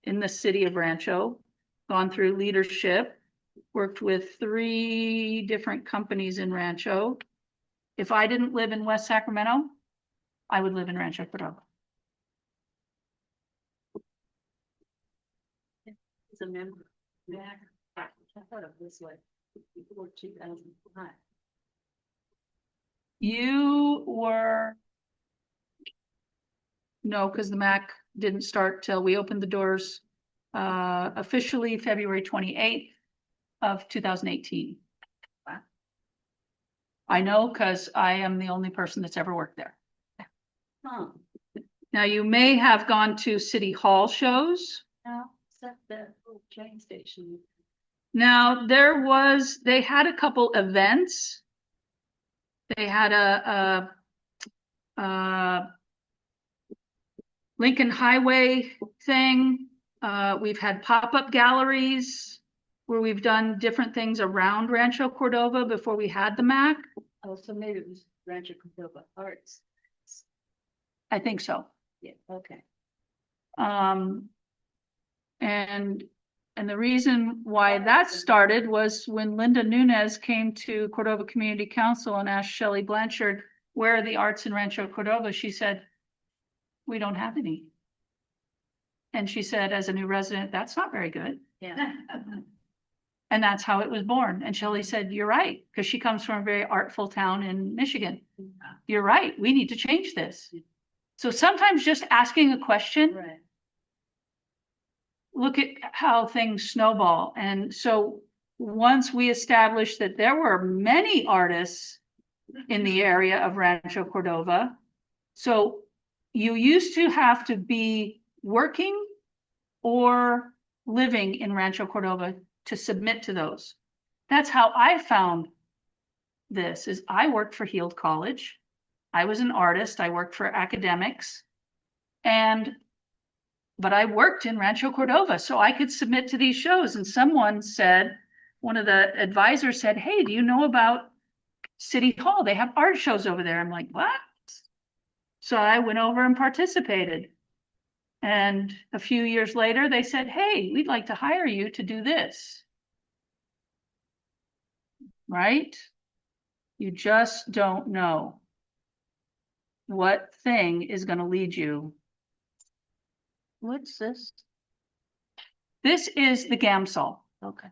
in the city of Rancho, gone through leadership, worked with 3 different companies in Rancho. If I didn't live in West Sacramento, I would live in Rancho Cordova. As a member, MAC, I thought it was like before 2005. You were, no, because the MAC didn't start till we opened the doors officially February 28th of 2018. Wow. I know because I am the only person that's ever worked there. Huh, Now, you may have gone to City Hall shows. now, except that little train station. Now, they had a couple events. They had a Lincoln Highway thing. We've had pop-up galleries where we've done different things around Rancho Cordova before we had the MAC. Oh, so maybe it was Rancho Cordova Arts. I think so. Yeah, okay. And the reason why that started was when Linda Nunez came to Cordova Community Council and asked Shelley Blanchard, where are the arts in Rancho Cordova? She said, we don't have any. And she said, as a new resident, that's not very good. Yeah. And that's how it was born. And Shelley said, you're right, because she comes from a very artful town in Michigan. You're right, we need to change this. So sometimes just asking a question, Right. look at how things snowball. And so once we established that there were many artists in the area of Rancho Cordova, so you used to have to be working or living in Rancho Cordova to submit to those. That's how I found this, is I worked for Heald College. I was an artist. I worked for academics, but I worked in Rancho Cordova, so I could submit to these shows. And someone said, one of the advisors said, hey, do you know about City Hall? They have art shows over there. I'm like, what? So I went over and participated. And a few years later, they said, hey, we'd like to hire you to do this. Right? You just don't know what thing is going to lead you. What's this? This is the Gamsol. Okay.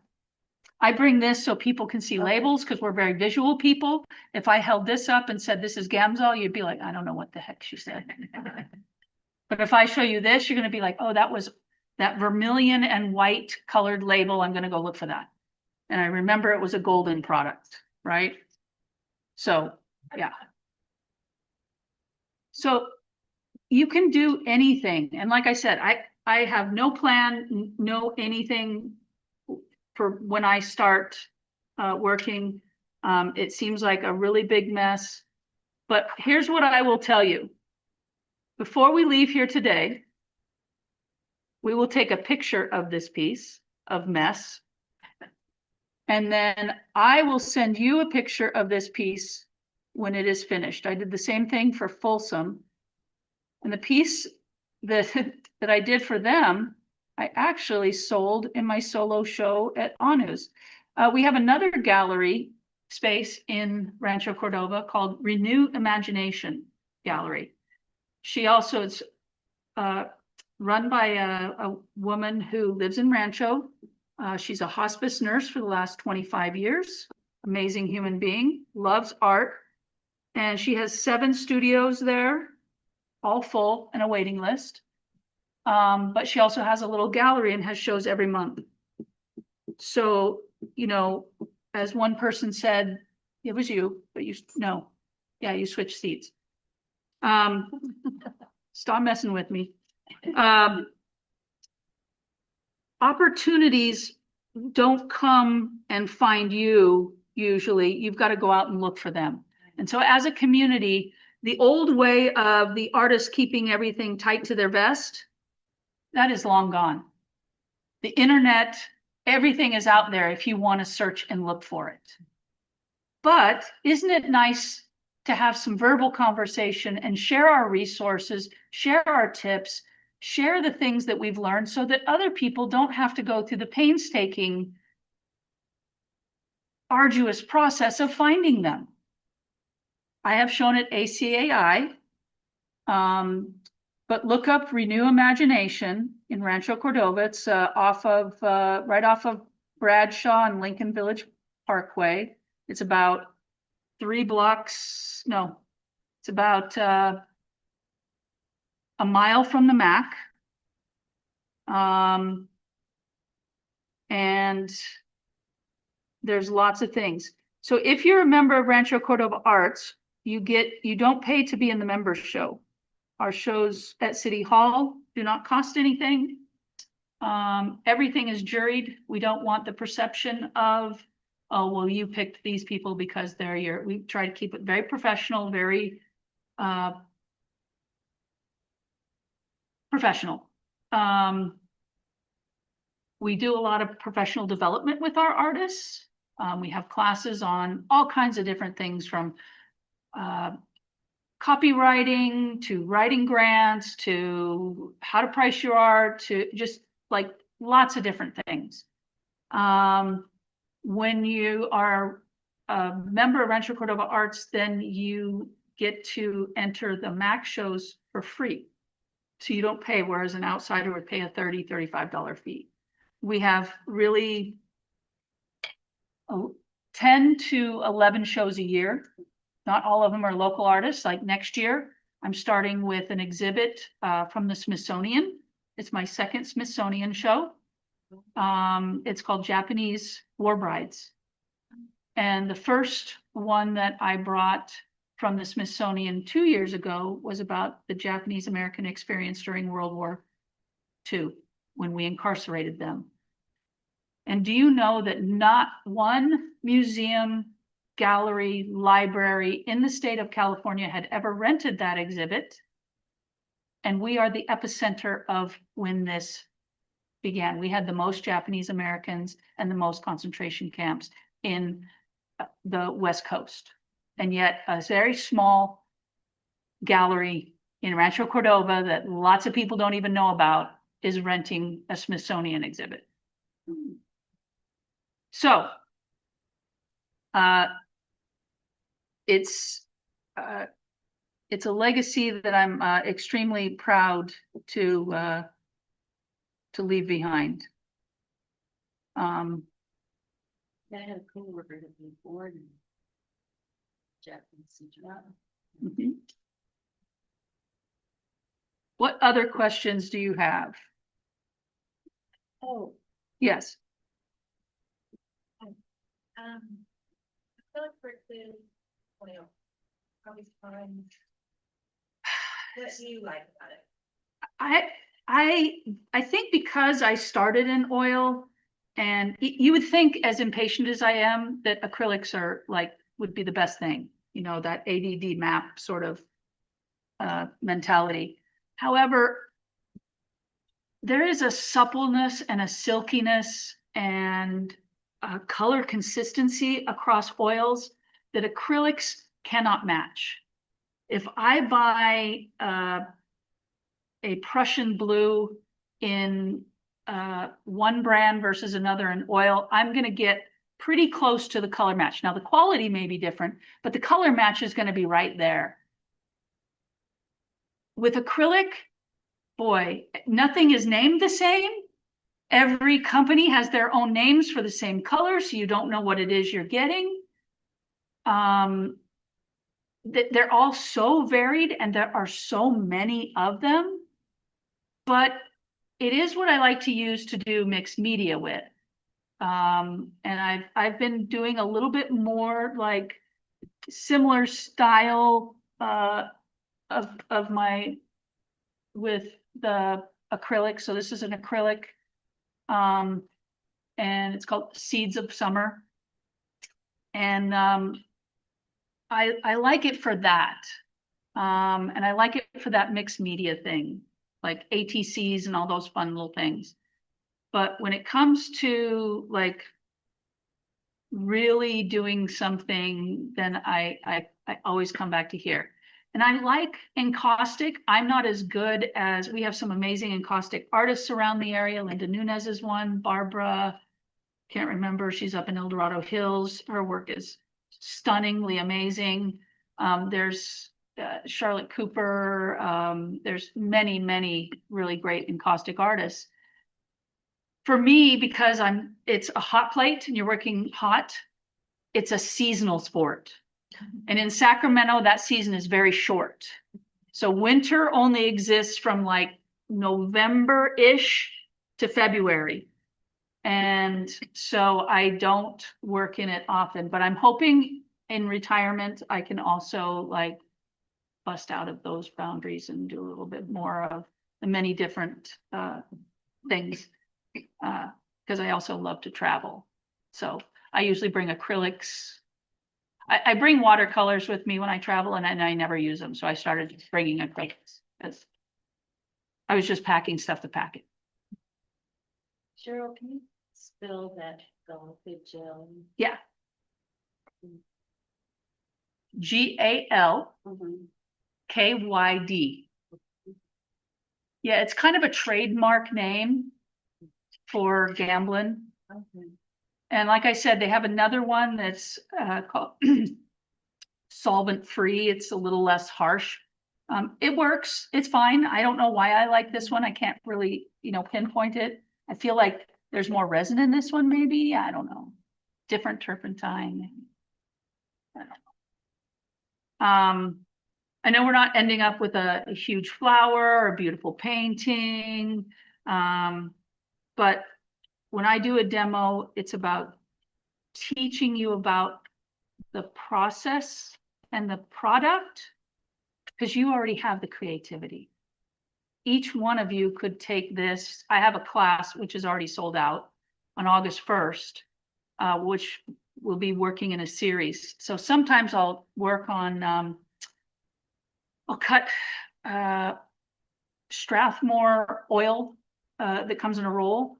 I bring this so people can see Okay. labels because we're very visual people. If I held this up and said, this is Gamsol, you'd be like, I don't know what the heck she said. But if I show you this, you're going to be like, oh, that was that vermilion and white colored label. I'm going to go look for that. And I remember it was a golden product, right? So, yeah. So you can do anything. And like I said, I have no plan, no anything for when I start working. It seems like a really big mess. But here's what I will tell you. Before we leave here today, we will take a picture of this piece of mess. And then I will send you a picture of this piece when it is finished. I did the same thing for Folsom. And the piece that, that I did for them, I actually sold in my solo show at Anu's. We have another gallery space in Rancho Cordova called Renew Imagination Gallery. She also is run by a woman who lives in Rancho. She's a hospice nurse for the last 25 years. Amazing human being, loves art. And she has 7 studios there, all full and a waiting list. But she also has a little gallery and has shows every month. So, you know, as one person said, it was you, but you switched seats. Stop messing with me. Opportunities don't come and find you usually. You've got to go out and look for them. And so as a community, the old way of the artist keeping everything tight to their vest, that is long gone. The internet, everything is out there if you want to search and look for it. But isn't it nice to have some verbal conversation and share our resources, share our tips, share the things that we've learned so that other people don't have to go through the painstaking, arduous process of finding them. I have shown at ACAI, but look up Renew Imagination in Rancho Cordova. It's right off of Bradshaw and Lincoln Village Parkway. It's about 3 blocks, no, it's about a mile from the MAC. And there's lots of things. So if you're a member of Rancho Cordova Arts, you don't pay to be in the members show. Our shows at City Hall do not cost anything. Everything is juried. We don't want the perception of, oh, well, you picked these people because they're your, we try to keep it very professional, very professional. We do a lot of professional development with our artists. We have classes on all kinds of different things from copywriting to writing grants to how to price your art to just like lots of different things. When you are a member of Rancho Cordova Arts, then you get to enter the MAC shows for free. So you don't pay, whereas an outsider would pay a $30, $35 fee. We have really 10 to 11 shows a year. Not all of them are local artists. Like next year, I'm starting with an exhibit from the Smithsonian. It's my second Smithsonian show. It's called Japanese War Brides. And the first one that I brought from the Smithsonian 2 years ago was about the Japanese American experience during World War II, when we incarcerated them. And do you know that not one museum, gallery, library in the state of California had ever rented that exhibit? And we are the epicenter of when this began. We had the most Japanese Americans and the most concentration camps in the West Coast. And yet a very small gallery in Rancho Cordova that lots of people don't even know about is renting a Smithsonian exhibit. So it's a legacy that I'm extremely proud to leave behind. I had a coworker that was born in Japanese syndrome. mhm. What other questions do you have? Oh, Yes. I feel like for the oil, probably fine. What do you like about it? I think because I started in oil, and you would think, as impatient as I am, that acrylics are like, would be the best thing, you know, that ADD map sort of mentality. However, there is a suppleness and a silkiness and a color consistency across oils that acrylics cannot match. If I buy a Prussian blue in one brand versus another in oil, I'm going to get pretty close to the color match. Now, the quality may be different, but the color match is going to be right there. With acrylic, boy, nothing is named the same. Every company has their own names for the same color, so you don't know what it is you're getting. They're all so varied, and there are so many of them. But it is what I like to use to do mixed media with. And I've been doing a little bit more like similar style of my with the acrylic. So this is an acrylic, and it's called Seeds of Summer. And I like it for that. And I like it for that mixed media thing, like ATCs and all those fun little things. But when it comes to like really doing something, then I always come back to here. And I like encaustic. I'm not as good as, we have some amazing encaustic artists around the area. Linda Nunez is one, Barbara, can't remember, she's up in El Dorado Hills. Her work is stunningly amazing. There's Charlotte Cooper. There's many, many really great encaustic artists. For me, because it's a hot plate and you're working hot, it's a seasonal sport. And in Sacramento, that season is very short. So winter only exists from like November-ish to February. And so I don't work in it often, but I'm hoping in retirement, I can also like bust out of those boundaries and do a little bit more of the many different things. Because I also love to travel. So I usually bring acrylics. I bring watercolors with me when I travel, and I never use them. So I started bringing acrylics because I was just packing stuff to pack it. Cheryl, can you spell that gothic gel? Yeah. GALKYD. Yeah, it's kind of a trademark name for Gamblin. Okay. And like I said, they have another one that's called solvent free. It's a little less harsh. It works. It's fine. I don't know why I like this one. I can't really, pinpoint it. I feel like there's more resin in this one, maybe. I don't know. Different turpentine. I don't know. I know we're not ending up with a huge flower or a beautiful painting. But when I do a demo, it's about teaching you about the process and the product, because you already have the creativity. Each one of you could take this. I have a class which is already sold out on August 1st, which will be working in a series. So sometimes I'll work on, I'll cut Strathmore oil that comes in a roll.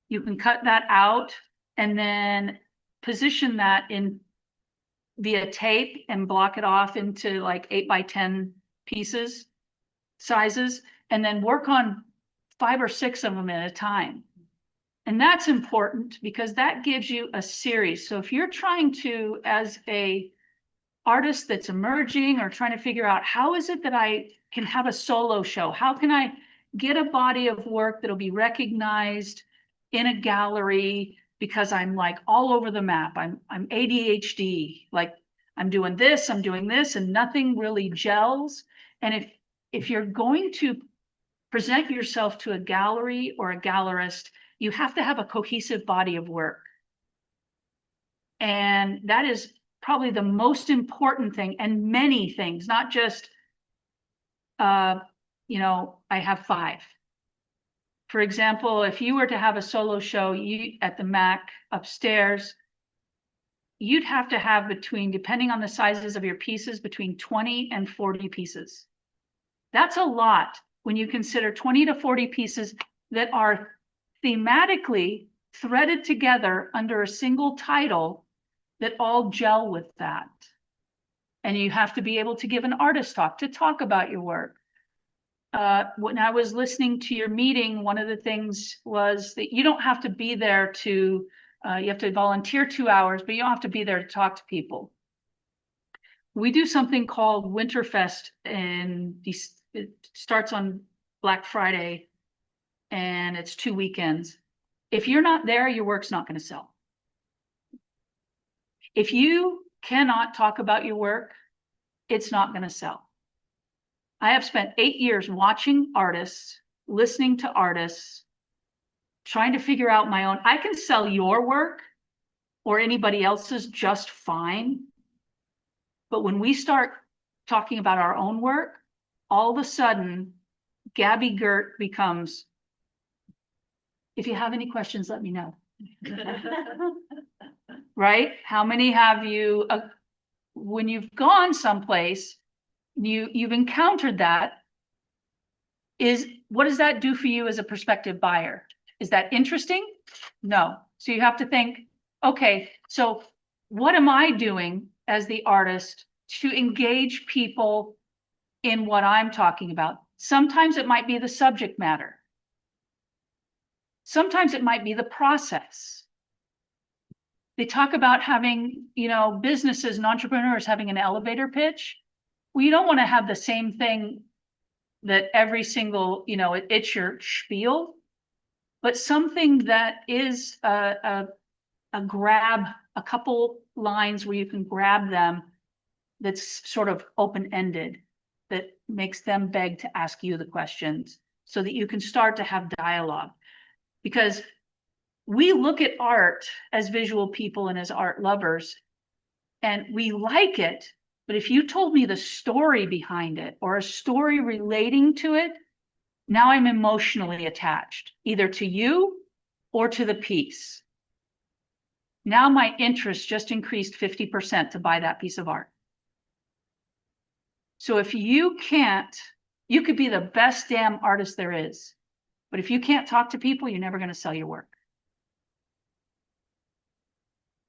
You can cut that out and then position that in via tape and block it off into like 8x10 pieces sizes, and then work on 5 or 6 of them at a time. And that's important because that gives you a series. So if you're trying to, as a artist that's emerging or trying to figure out how is it that I can have a solo show, how can I get a body of work that'll be recognized in a gallery because I'm like all over the map. I'm ADHD, like I'm doing this, and nothing really gels. And if you're going to present yourself to a gallery or a gallerist, you have to have a cohesive body of work. And that is probably the most important thing, and many things, not just, you know, I have 5. For example, if you were to have a solo show at the Mac upstairs, you'd have to have between, depending on the sizes of your pieces, between 20 and 40 pieces. That's a lot when you consider 20 to 40 pieces that are thematically threaded together under a single title that all gel with that. And you have to be able to give an artist talk to talk about your work. When I was listening to your meeting, one of the things was that you don't have to be there to, you have to volunteer 2 hours, but you don't have to be there to talk to people. We do something called Winterfest, and it starts on Black Friday, and it's 2 weekends. If you're not there, your work's not going to sell. If you cannot talk about your work, it's not going to sell. I have spent 8 years watching artists, listening to artists, trying to figure out my own. I can sell your work or anybody else's just fine. But when we start talking about our own work, all of a sudden, Gabby Gert becomes, if you have any questions, let me know. Right? How many have you, when you've gone someplace, you've encountered that, what does that do for you as a prospective buyer? Is that interesting? No. So you have to think, okay, so what am I doing as the artist to engage people in what I'm talking about? Sometimes it might be the subject matter. Sometimes it might be the process. They talk about having, you know, businesses and entrepreneurs having an elevator pitch. Well, you don't want to have the same thing that every single, you know, it's your spiel, but something that is a grab, a couple lines where you can grab them that's sort of open-ended, that makes them beg to ask you the questions so that you can start to have dialogue. Because we look at art as visual people and as art lovers, and we like it. But if you told me the story behind it or a story relating to it, now I'm emotionally attached either to you or to the piece. Now my interest just increased 50% to buy that piece of art. So if you can't, you could be the best damn artist there is, but if you can't talk to people, you're never going to sell your work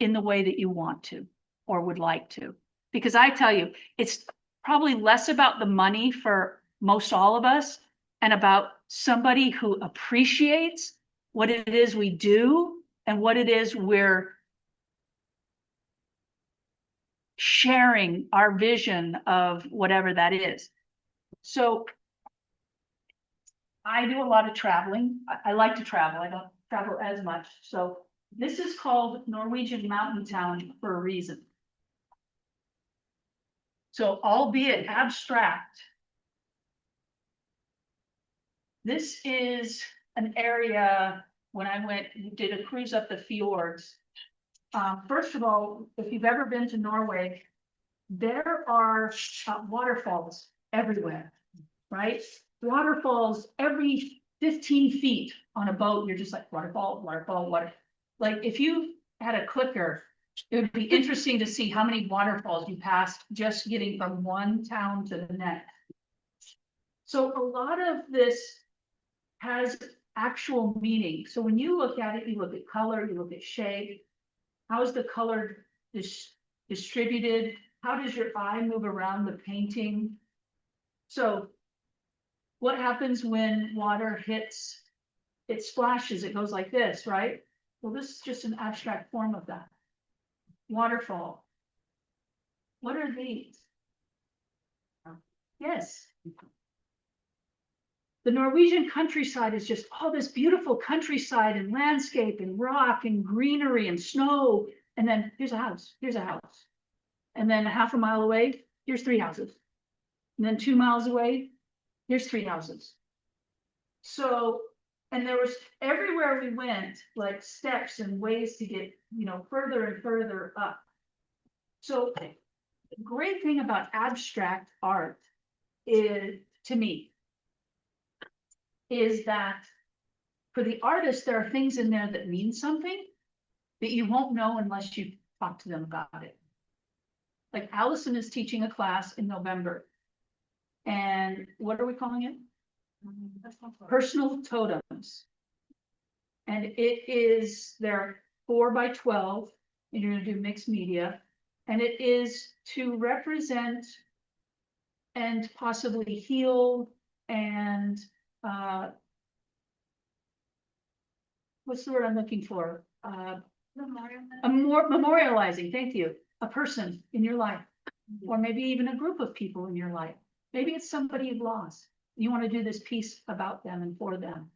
in the way that you want to or would like to. Because I tell you, it's probably less about the money for most all of us and about somebody who appreciates what it is we do and what it is we're sharing, our vision of whatever that is. So I do a lot of traveling. I like to travel. I don't travel as much. So this is called Norwegian Mountain Town for a reason. So albeit abstract, this is an area when I did a cruise up the fjords. First of all, if you've ever been to Norway, there are waterfalls everywhere, right? Waterfalls every 15 feet on a boat. You're just like waterfall, waterfall, water. Like if you had a clicker, it would be interesting to see how many waterfalls you passed just getting from one town to the next. So a lot of this has actual meaning. So when you look at it, you look at color, you look at shape. How is the color distributed? How does your eye move around the painting? So what happens when water hits, it splashes, it goes like this, right? Well, this is just an abstract form of that. Waterfall. What are these? Yes. The Norwegian countryside is just all this beautiful countryside and landscape and rock and greenery and snow. And then here's a house, here's a house. And then a half a mile away, here's 3 houses. And then 2 miles away, here's 3 houses. So, and there was everywhere we went, like steps and ways to get, you know, further and further up. So the great thing about abstract art is, to me, is that for the artist, there are things in there that mean something that you won't know unless you talk to them about it. Like Allison is teaching a class in November. And what are we calling it? Personal totems. And it is, they're 4 by 12, and you're gonna do mixed media. And it is to represent and possibly heal and what's the word I'm looking for? Memorializing, thank you, a person in your life, or maybe even a group of people in your life. Maybe it's somebody you've lost. You want to do this piece about them and for them.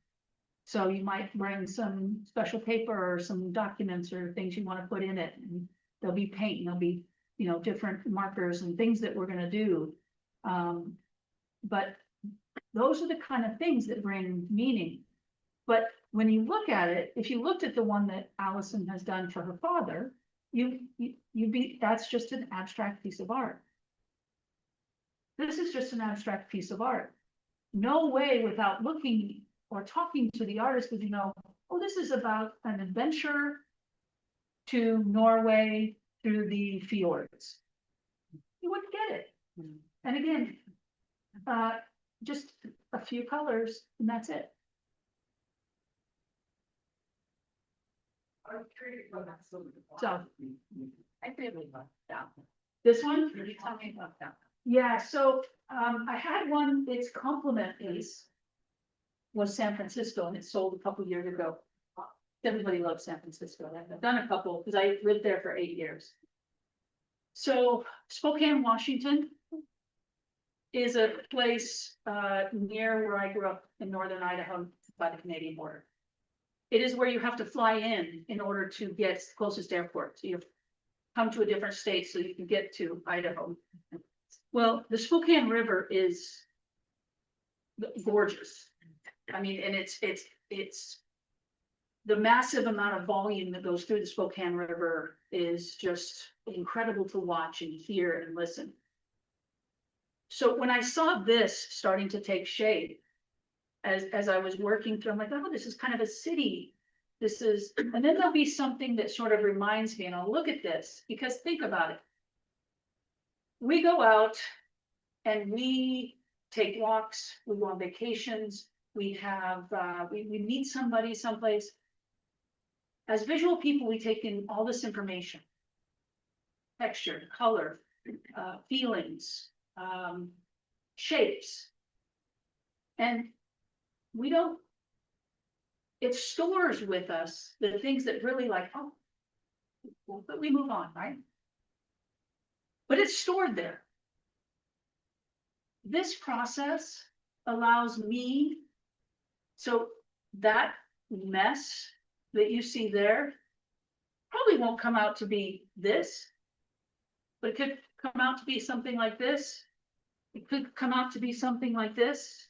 So you might bring some special paper or some documents or things you want to put in it. And there'll be paint and there'll be, you know, different markers and things that we're going to do. But those are the kind of things that bring meaning. But when you look at it, if you looked at the one that Allison has done for her father, that's just an abstract piece of art. This is just an abstract piece of art. No way without looking or talking to the artist would you know, oh, this is about an adventure to Norway through the fjords. You wouldn't get it. And again, just a few colors and that's it. So I really love that. this one, Can you tell me about that? yeah, so I had one, its complement piece was San Francisco and it sold a couple years ago. Everybody loves San Francisco. I've done a couple because I lived there for 8 years. So Spokane, Washington is a place near where I grew up in northern Idaho by the Canadian border. It is where you have to fly in order to get to the closest airport. So you come to a different state so you can get to Idaho. Well, the Spokane River is gorgeous. I mean, and it's the massive amount of volume that goes through the Spokane River is just incredible to watch and hear and listen. So when I saw this starting to take shape, as I was working through, I'm like, oh, this is kind of a city. This is, and then there'll be something that sort of reminds me, and I'll look at this, because think about it. We go out and we take walks, we go on vacations, we have, we meet somebody someplace. As visual people, we take in all this information, texture, color, feelings, shapes. And we don't, it stores with us the things that really like, oh, but we move on, right? But it's stored there. This process allows me, so that mess that you see there probably won't come out to be this, but it could come out to be something like this. It could come out to be something like this.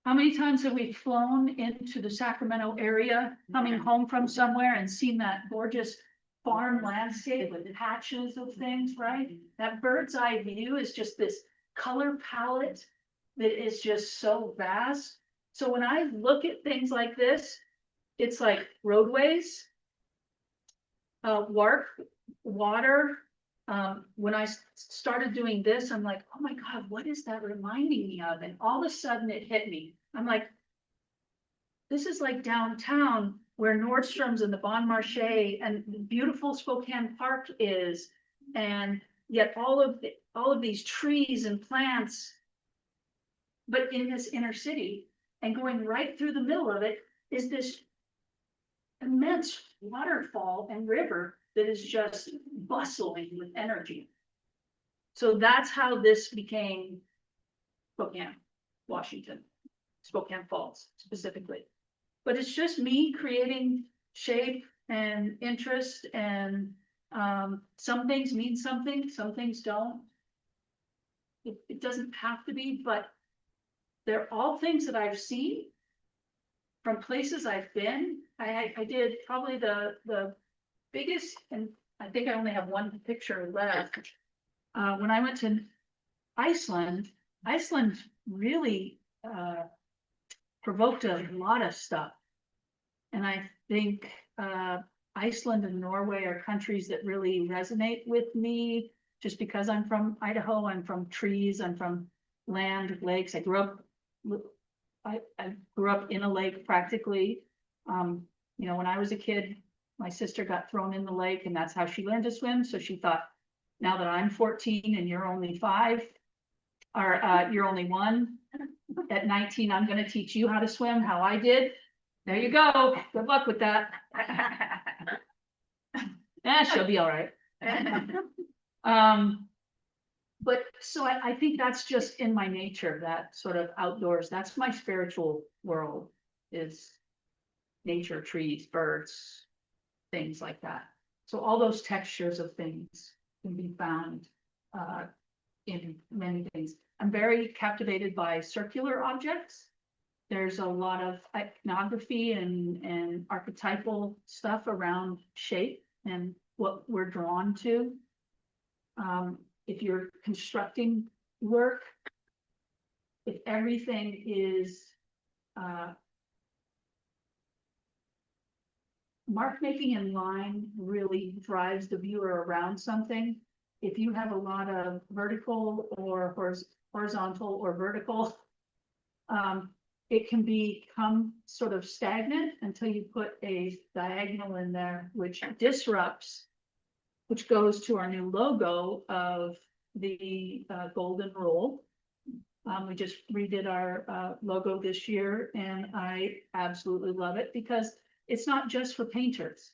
How many times have we flown into the Sacramento area, coming home from somewhere and seen that gorgeous farm landscape with patches of things, right? That bird's eye view is just this color palette that is just so vast. So when I look at things like this, it's like roadways, water. When I started doing this, I'm like, oh my God, what is that reminding me of? And all of a sudden it hit me. I'm like, this is like downtown where Nordstrom's and the Bon Marché and the beautiful Spokane Park is. And yet all of these trees and plants, but in this inner city, and going right through the middle of it is this immense waterfall and river that is just bustling with energy. So that's how this became Spokane. Washington, Spokane Falls specifically. But it's just me creating shape and interest, and some things mean something, some things don't. It doesn't have to be, but they're all things that I've seen from places I've been. I did probably the biggest, and I think I only have one picture left. When I went to Iceland really provoked a lot of stuff. And I think Iceland and Norway are countries that really resonate with me, just because I'm from Idaho, I'm from trees, I'm from land, lakes. I grew up in a lake practically. You know, when I was a kid, my sister got thrown in the lake, and that's how she learned to swim. So she thought, now that I'm 14 and you're only 5, or you're only 1, at 19, I'm going to teach you how to swim, how I did. There you go. Good luck with that. She'll be all right. But so I think that's just in my nature, that sort of outdoors. That's my spiritual world, is nature, trees, birds, things like that. So all those textures of things can be found in many things. I'm very captivated by circular objects. There's a lot of iconography and archetypal stuff around shape and what we're drawn to. If you're constructing work, if everything is mark making in line really drives the viewer around something. If you have a lot of vertical or horizontal or vertical, it can become sort of stagnant until you put a diagonal in there, which disrupts, which goes to our new logo of the golden rule. We just redid our logo this year, and I absolutely love it because it's not just for painters.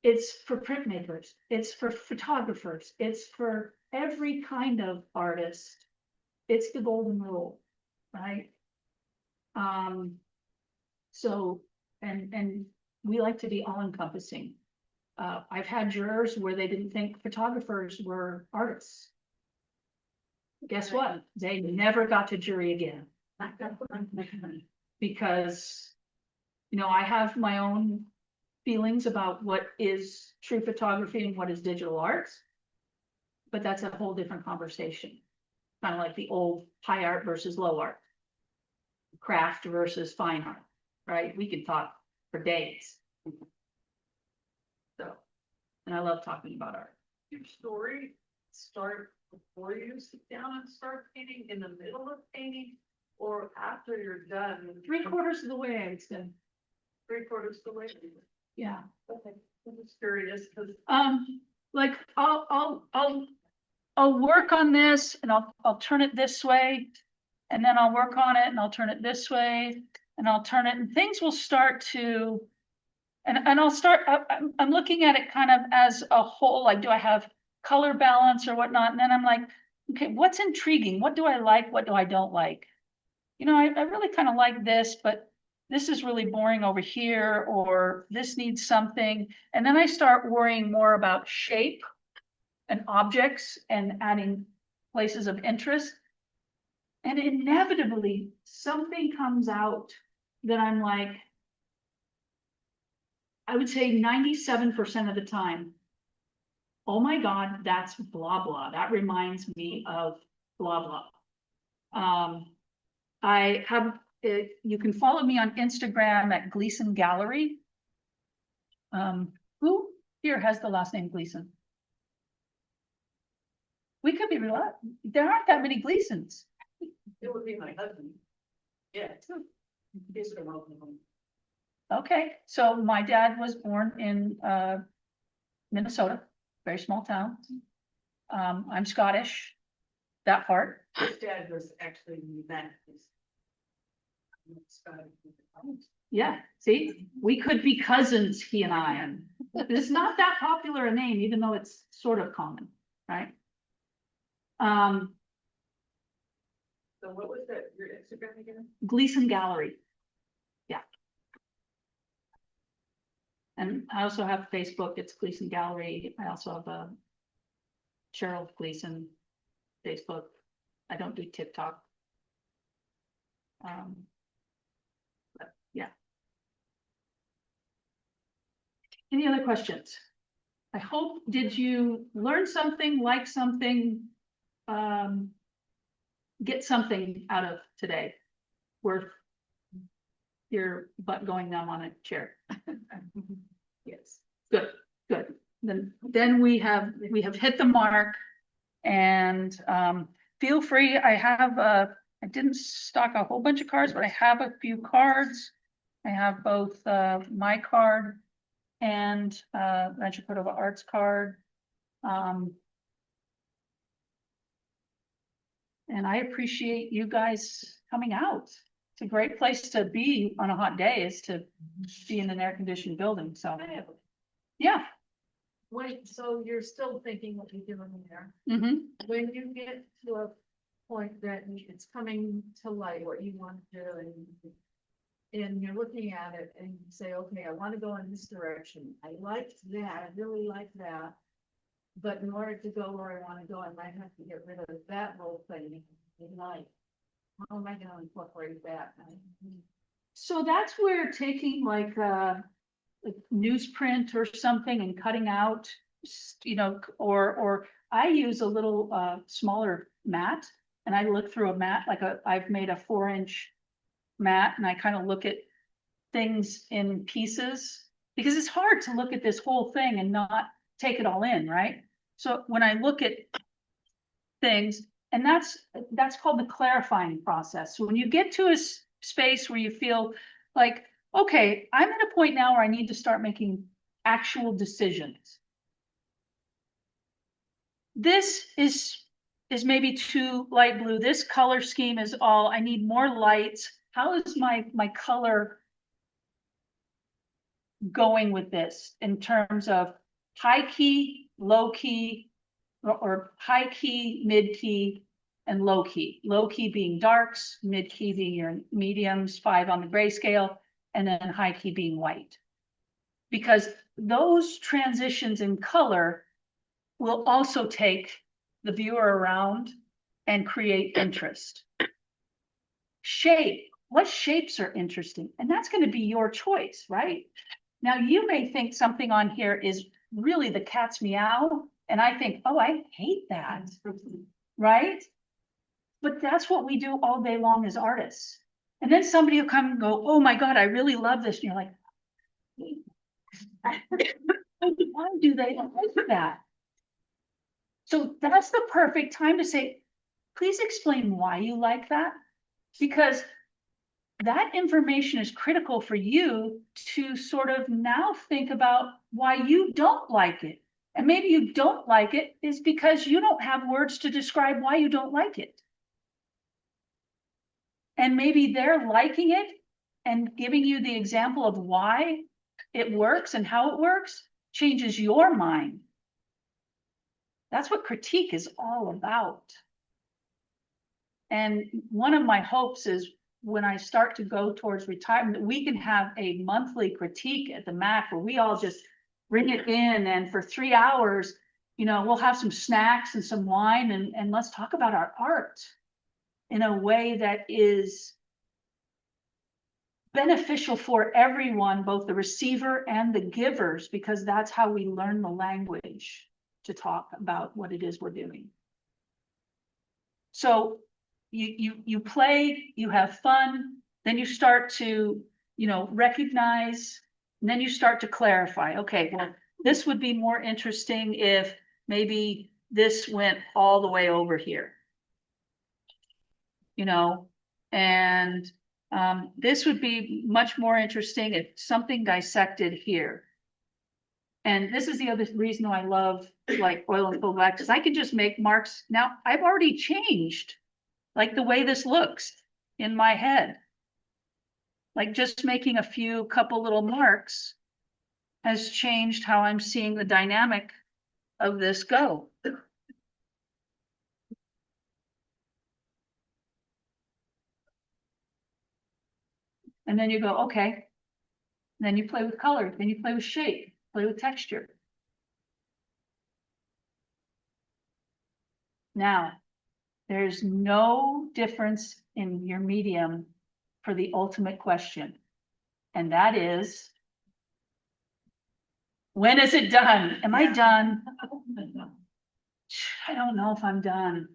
It's for printmakers, it's for photographers, it's for every kind of artist. It's the golden rule, right? So, and we like to be all encompassing. I've had jurors where they didn't think photographers were artists. Guess what? They never got to jury again. Because, you know, I have my own feelings about what is true photography and what is digital arts, but that's a whole different conversation. Kind of like the old high art versus low art, craft versus fine art, right? We could talk for days. So, and I love talking about art. Your story start before you sit down and start painting, in the middle of painting, or after you're done? 3/4 of the way, I would say. 3/4 of the way. Yeah. Okay, I'm just curious because Like I'll work on this and I'll turn it this way, and then I'll work on it and I'll turn it this way, and I'll turn it, and things will start to, and I'll start, I'm looking at it kind of as a whole, like, do I have color balance or whatnot? And then I'm like, okay, what's intriguing? What do I like? What do I don't like? You know, I really kind of like this, but this is really boring over here, or this needs something. And then I start worrying more about shape and objects and adding places of interest. And inevitably something comes out that I'm like, I would say 97% of the time, oh my God, that's blah, blah. That reminds me of blah, blah. I have, you can follow me on Instagram at Gleason Gallery. Who here has the last name Gleason? We could be real. There aren't that many Gleasons. it would be my husband. Yeah. He's a welcome home. Okay, so my dad was born in Minnesota, very small town. I'm Scottish, that part. His dad was actually in that. Yeah, see, we could be cousins, he and I, and it's not that popular a name, even though it's sort of common, right? So what was that, your Instagram again? Gleason Gallery. Yeah. And I also have Facebook, it's Gleason Gallery. I also have a Cheryl Gleason Facebook. I don't do TikTok. But yeah. Any other questions? I hope, did you learn something, like something, get something out of today worth your butt going numb on a chair? Yes. Good, good. Then we have hit the mark, and feel free. I didn't stock a whole bunch of cards, but I have a few cards. I have both my card and Rancho Cordova Arts card. And I appreciate you guys coming out. It's a great place to be on a hot day, is to be in an air-conditioned building, so. Yeah. Wait, so you're still thinking what you're doing there? Mm-hmm. When you get to a point that it's coming to light what you want to do, and you're looking at it and you say, okay, I want to go in this direction. I liked that, I really like that. But in order to go where I want to go, I might have to get rid of that whole thing in life. How am I going to incorporate that? So that's where taking like newsprint or something and cutting out, or I use a little smaller mat, and I look through a mat, I've made a 4-inch mat, and I kind of look at things in pieces, because it's hard to look at this whole thing and not take it all in, right? So when I look at things, and that's called the clarifying process. So when you get to a space where you feel like, okay, I'm at a point now where I need to start making actual decisions. This is maybe too light blue. This color scheme is all, I need more lights. How is my color going with this in terms of high key, low key, or high key, mid key, and low key? Low key being darks, mid key being your mediums, 5 on the grayscale, and then high key being white. Because those transitions in color will also take the viewer around and create interest. Shape, what shapes are interesting? And that's going to be your choice, right? Now, you may think something on here is really the cat's meow, and I think, oh, I hate that, right? But that's what we do all day long as artists. And then somebody will come and go, oh my God, I really love this. And you're like, why do they like that? So that's the perfect time to say, please explain why you like that, because that information is critical for you to sort of now think about why you don't like it. And maybe you don't like it is because you don't have words to describe why you don't like it. And maybe they're liking it and giving you the example of why it works and how it works changes your mind. That's what critique is all about. And one of my hopes is when I start to go towards retirement, we can have a monthly critique at the MAC where we all just bring it in, and for 3 hours, we'll have some snacks and some wine, and let's talk about our art in a way that is beneficial for everyone, both the receiver and the givers, because that's how we learn the language to talk about what it is we're doing. So you play, you have fun, then you start to, recognize, and then you start to clarify. Okay, well, this would be more interesting if maybe this went all the way over here, and this would be much more interesting if something dissected here. And this is the other reason why I love like oil and cold wax, because I can just make marks. Now I've already changed like the way this looks in my head. Like just making a couple little marks has changed how I'm seeing the dynamic of this go. And then you go, okay. Then you play with color, then you play with shape, play with texture. Now, there's no difference in your medium for the ultimate question. And that is, when is it done? Am I done? I don't know if I'm done.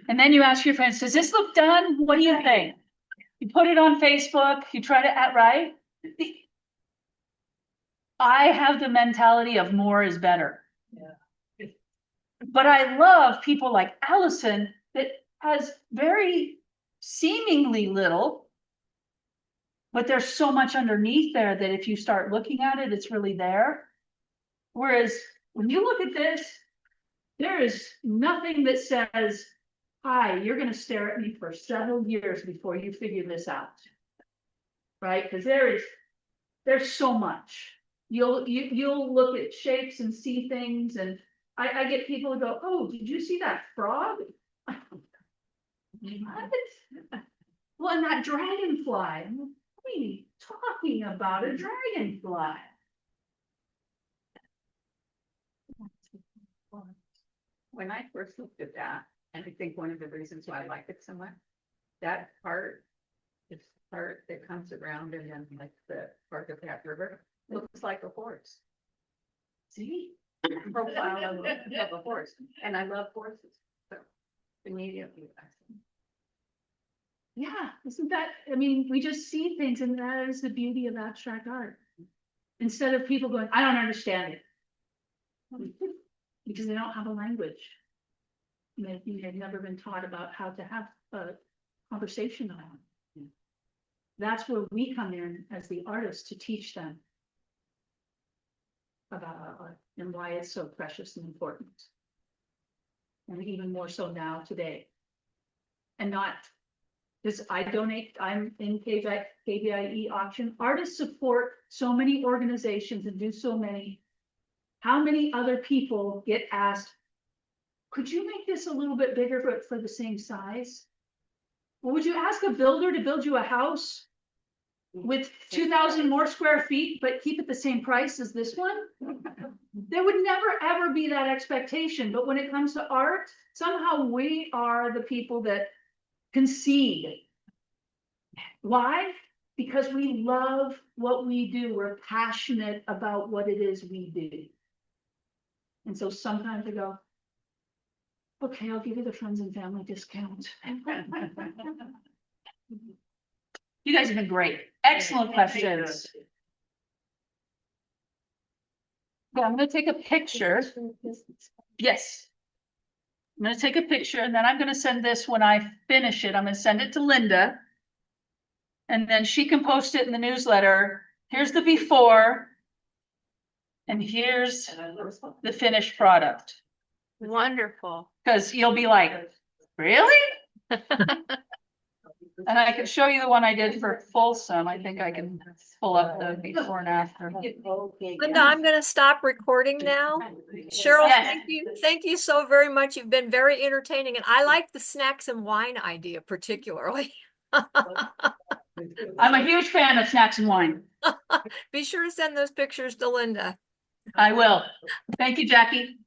And then you ask your friends, does this look done? What do you think? You put it on Facebook, you try to act right. I have the mentality of more is better. Yeah. But I love people like Allison that has very seemingly little, but there's so much underneath there that if you start looking at it, it's really there. Whereas when you look at this, there is nothing that says, hi, you're going to stare at me for several years before you figure this out. Right? Because there's so much. You'll look at shapes and see things, and I get people who go, oh, did you see that frog? What? Well, and that dragonfly. What are you talking about? A dragonfly? When I first looked at that, and I think one of the reasons why I like it so much, that part, this part that comes around and then like the part of that river, looks like a horse. See? Profile of a horse, and I love horses, so immediately. Yeah, isn't that, I mean, we just see things, and that is the beauty of abstract art. Instead of people going, I don't understand it. Because they don't have a language. They've never been taught about how to have a conversation on it. That's where we come in as the artists to teach them about our art and why it's so precious and important. And even more so now today. And not, because I donate, I'm in KBIE auction. Artists support so many organizations and do so many. How many other people get asked, could you make this a little bit bigger but for the same size? Or would you ask a builder to build you a house with 2,000 more square feet, but keep it the same price as this one? There would never, ever be that expectation. But when it comes to art, somehow we are the people that concede. Why? Because we love what we do. We're passionate about what it is we do. And so sometimes I go, okay, I'll give you the friends and family discount. You guys have been great. Excellent questions. Yeah, I'm gonna take a picture. Yes. I'm gonna take a picture, and then I'm gonna send this when I finish it. I'm gonna send it to Linda. And then she can post it in the newsletter. Here's the before. And here's the finished product. Wonderful. Because you'll be like, really? And I can show you the one I did for Folsom. I think I can pull up the before and after. Linda, I'm gonna stop recording now. Cheryl, thank you so very much. You've been very entertaining, and I like the snacks and wine idea particularly. I'm a huge fan of snacks and wine. Be sure to send those pictures to Linda. I will. Thank you, Jackie.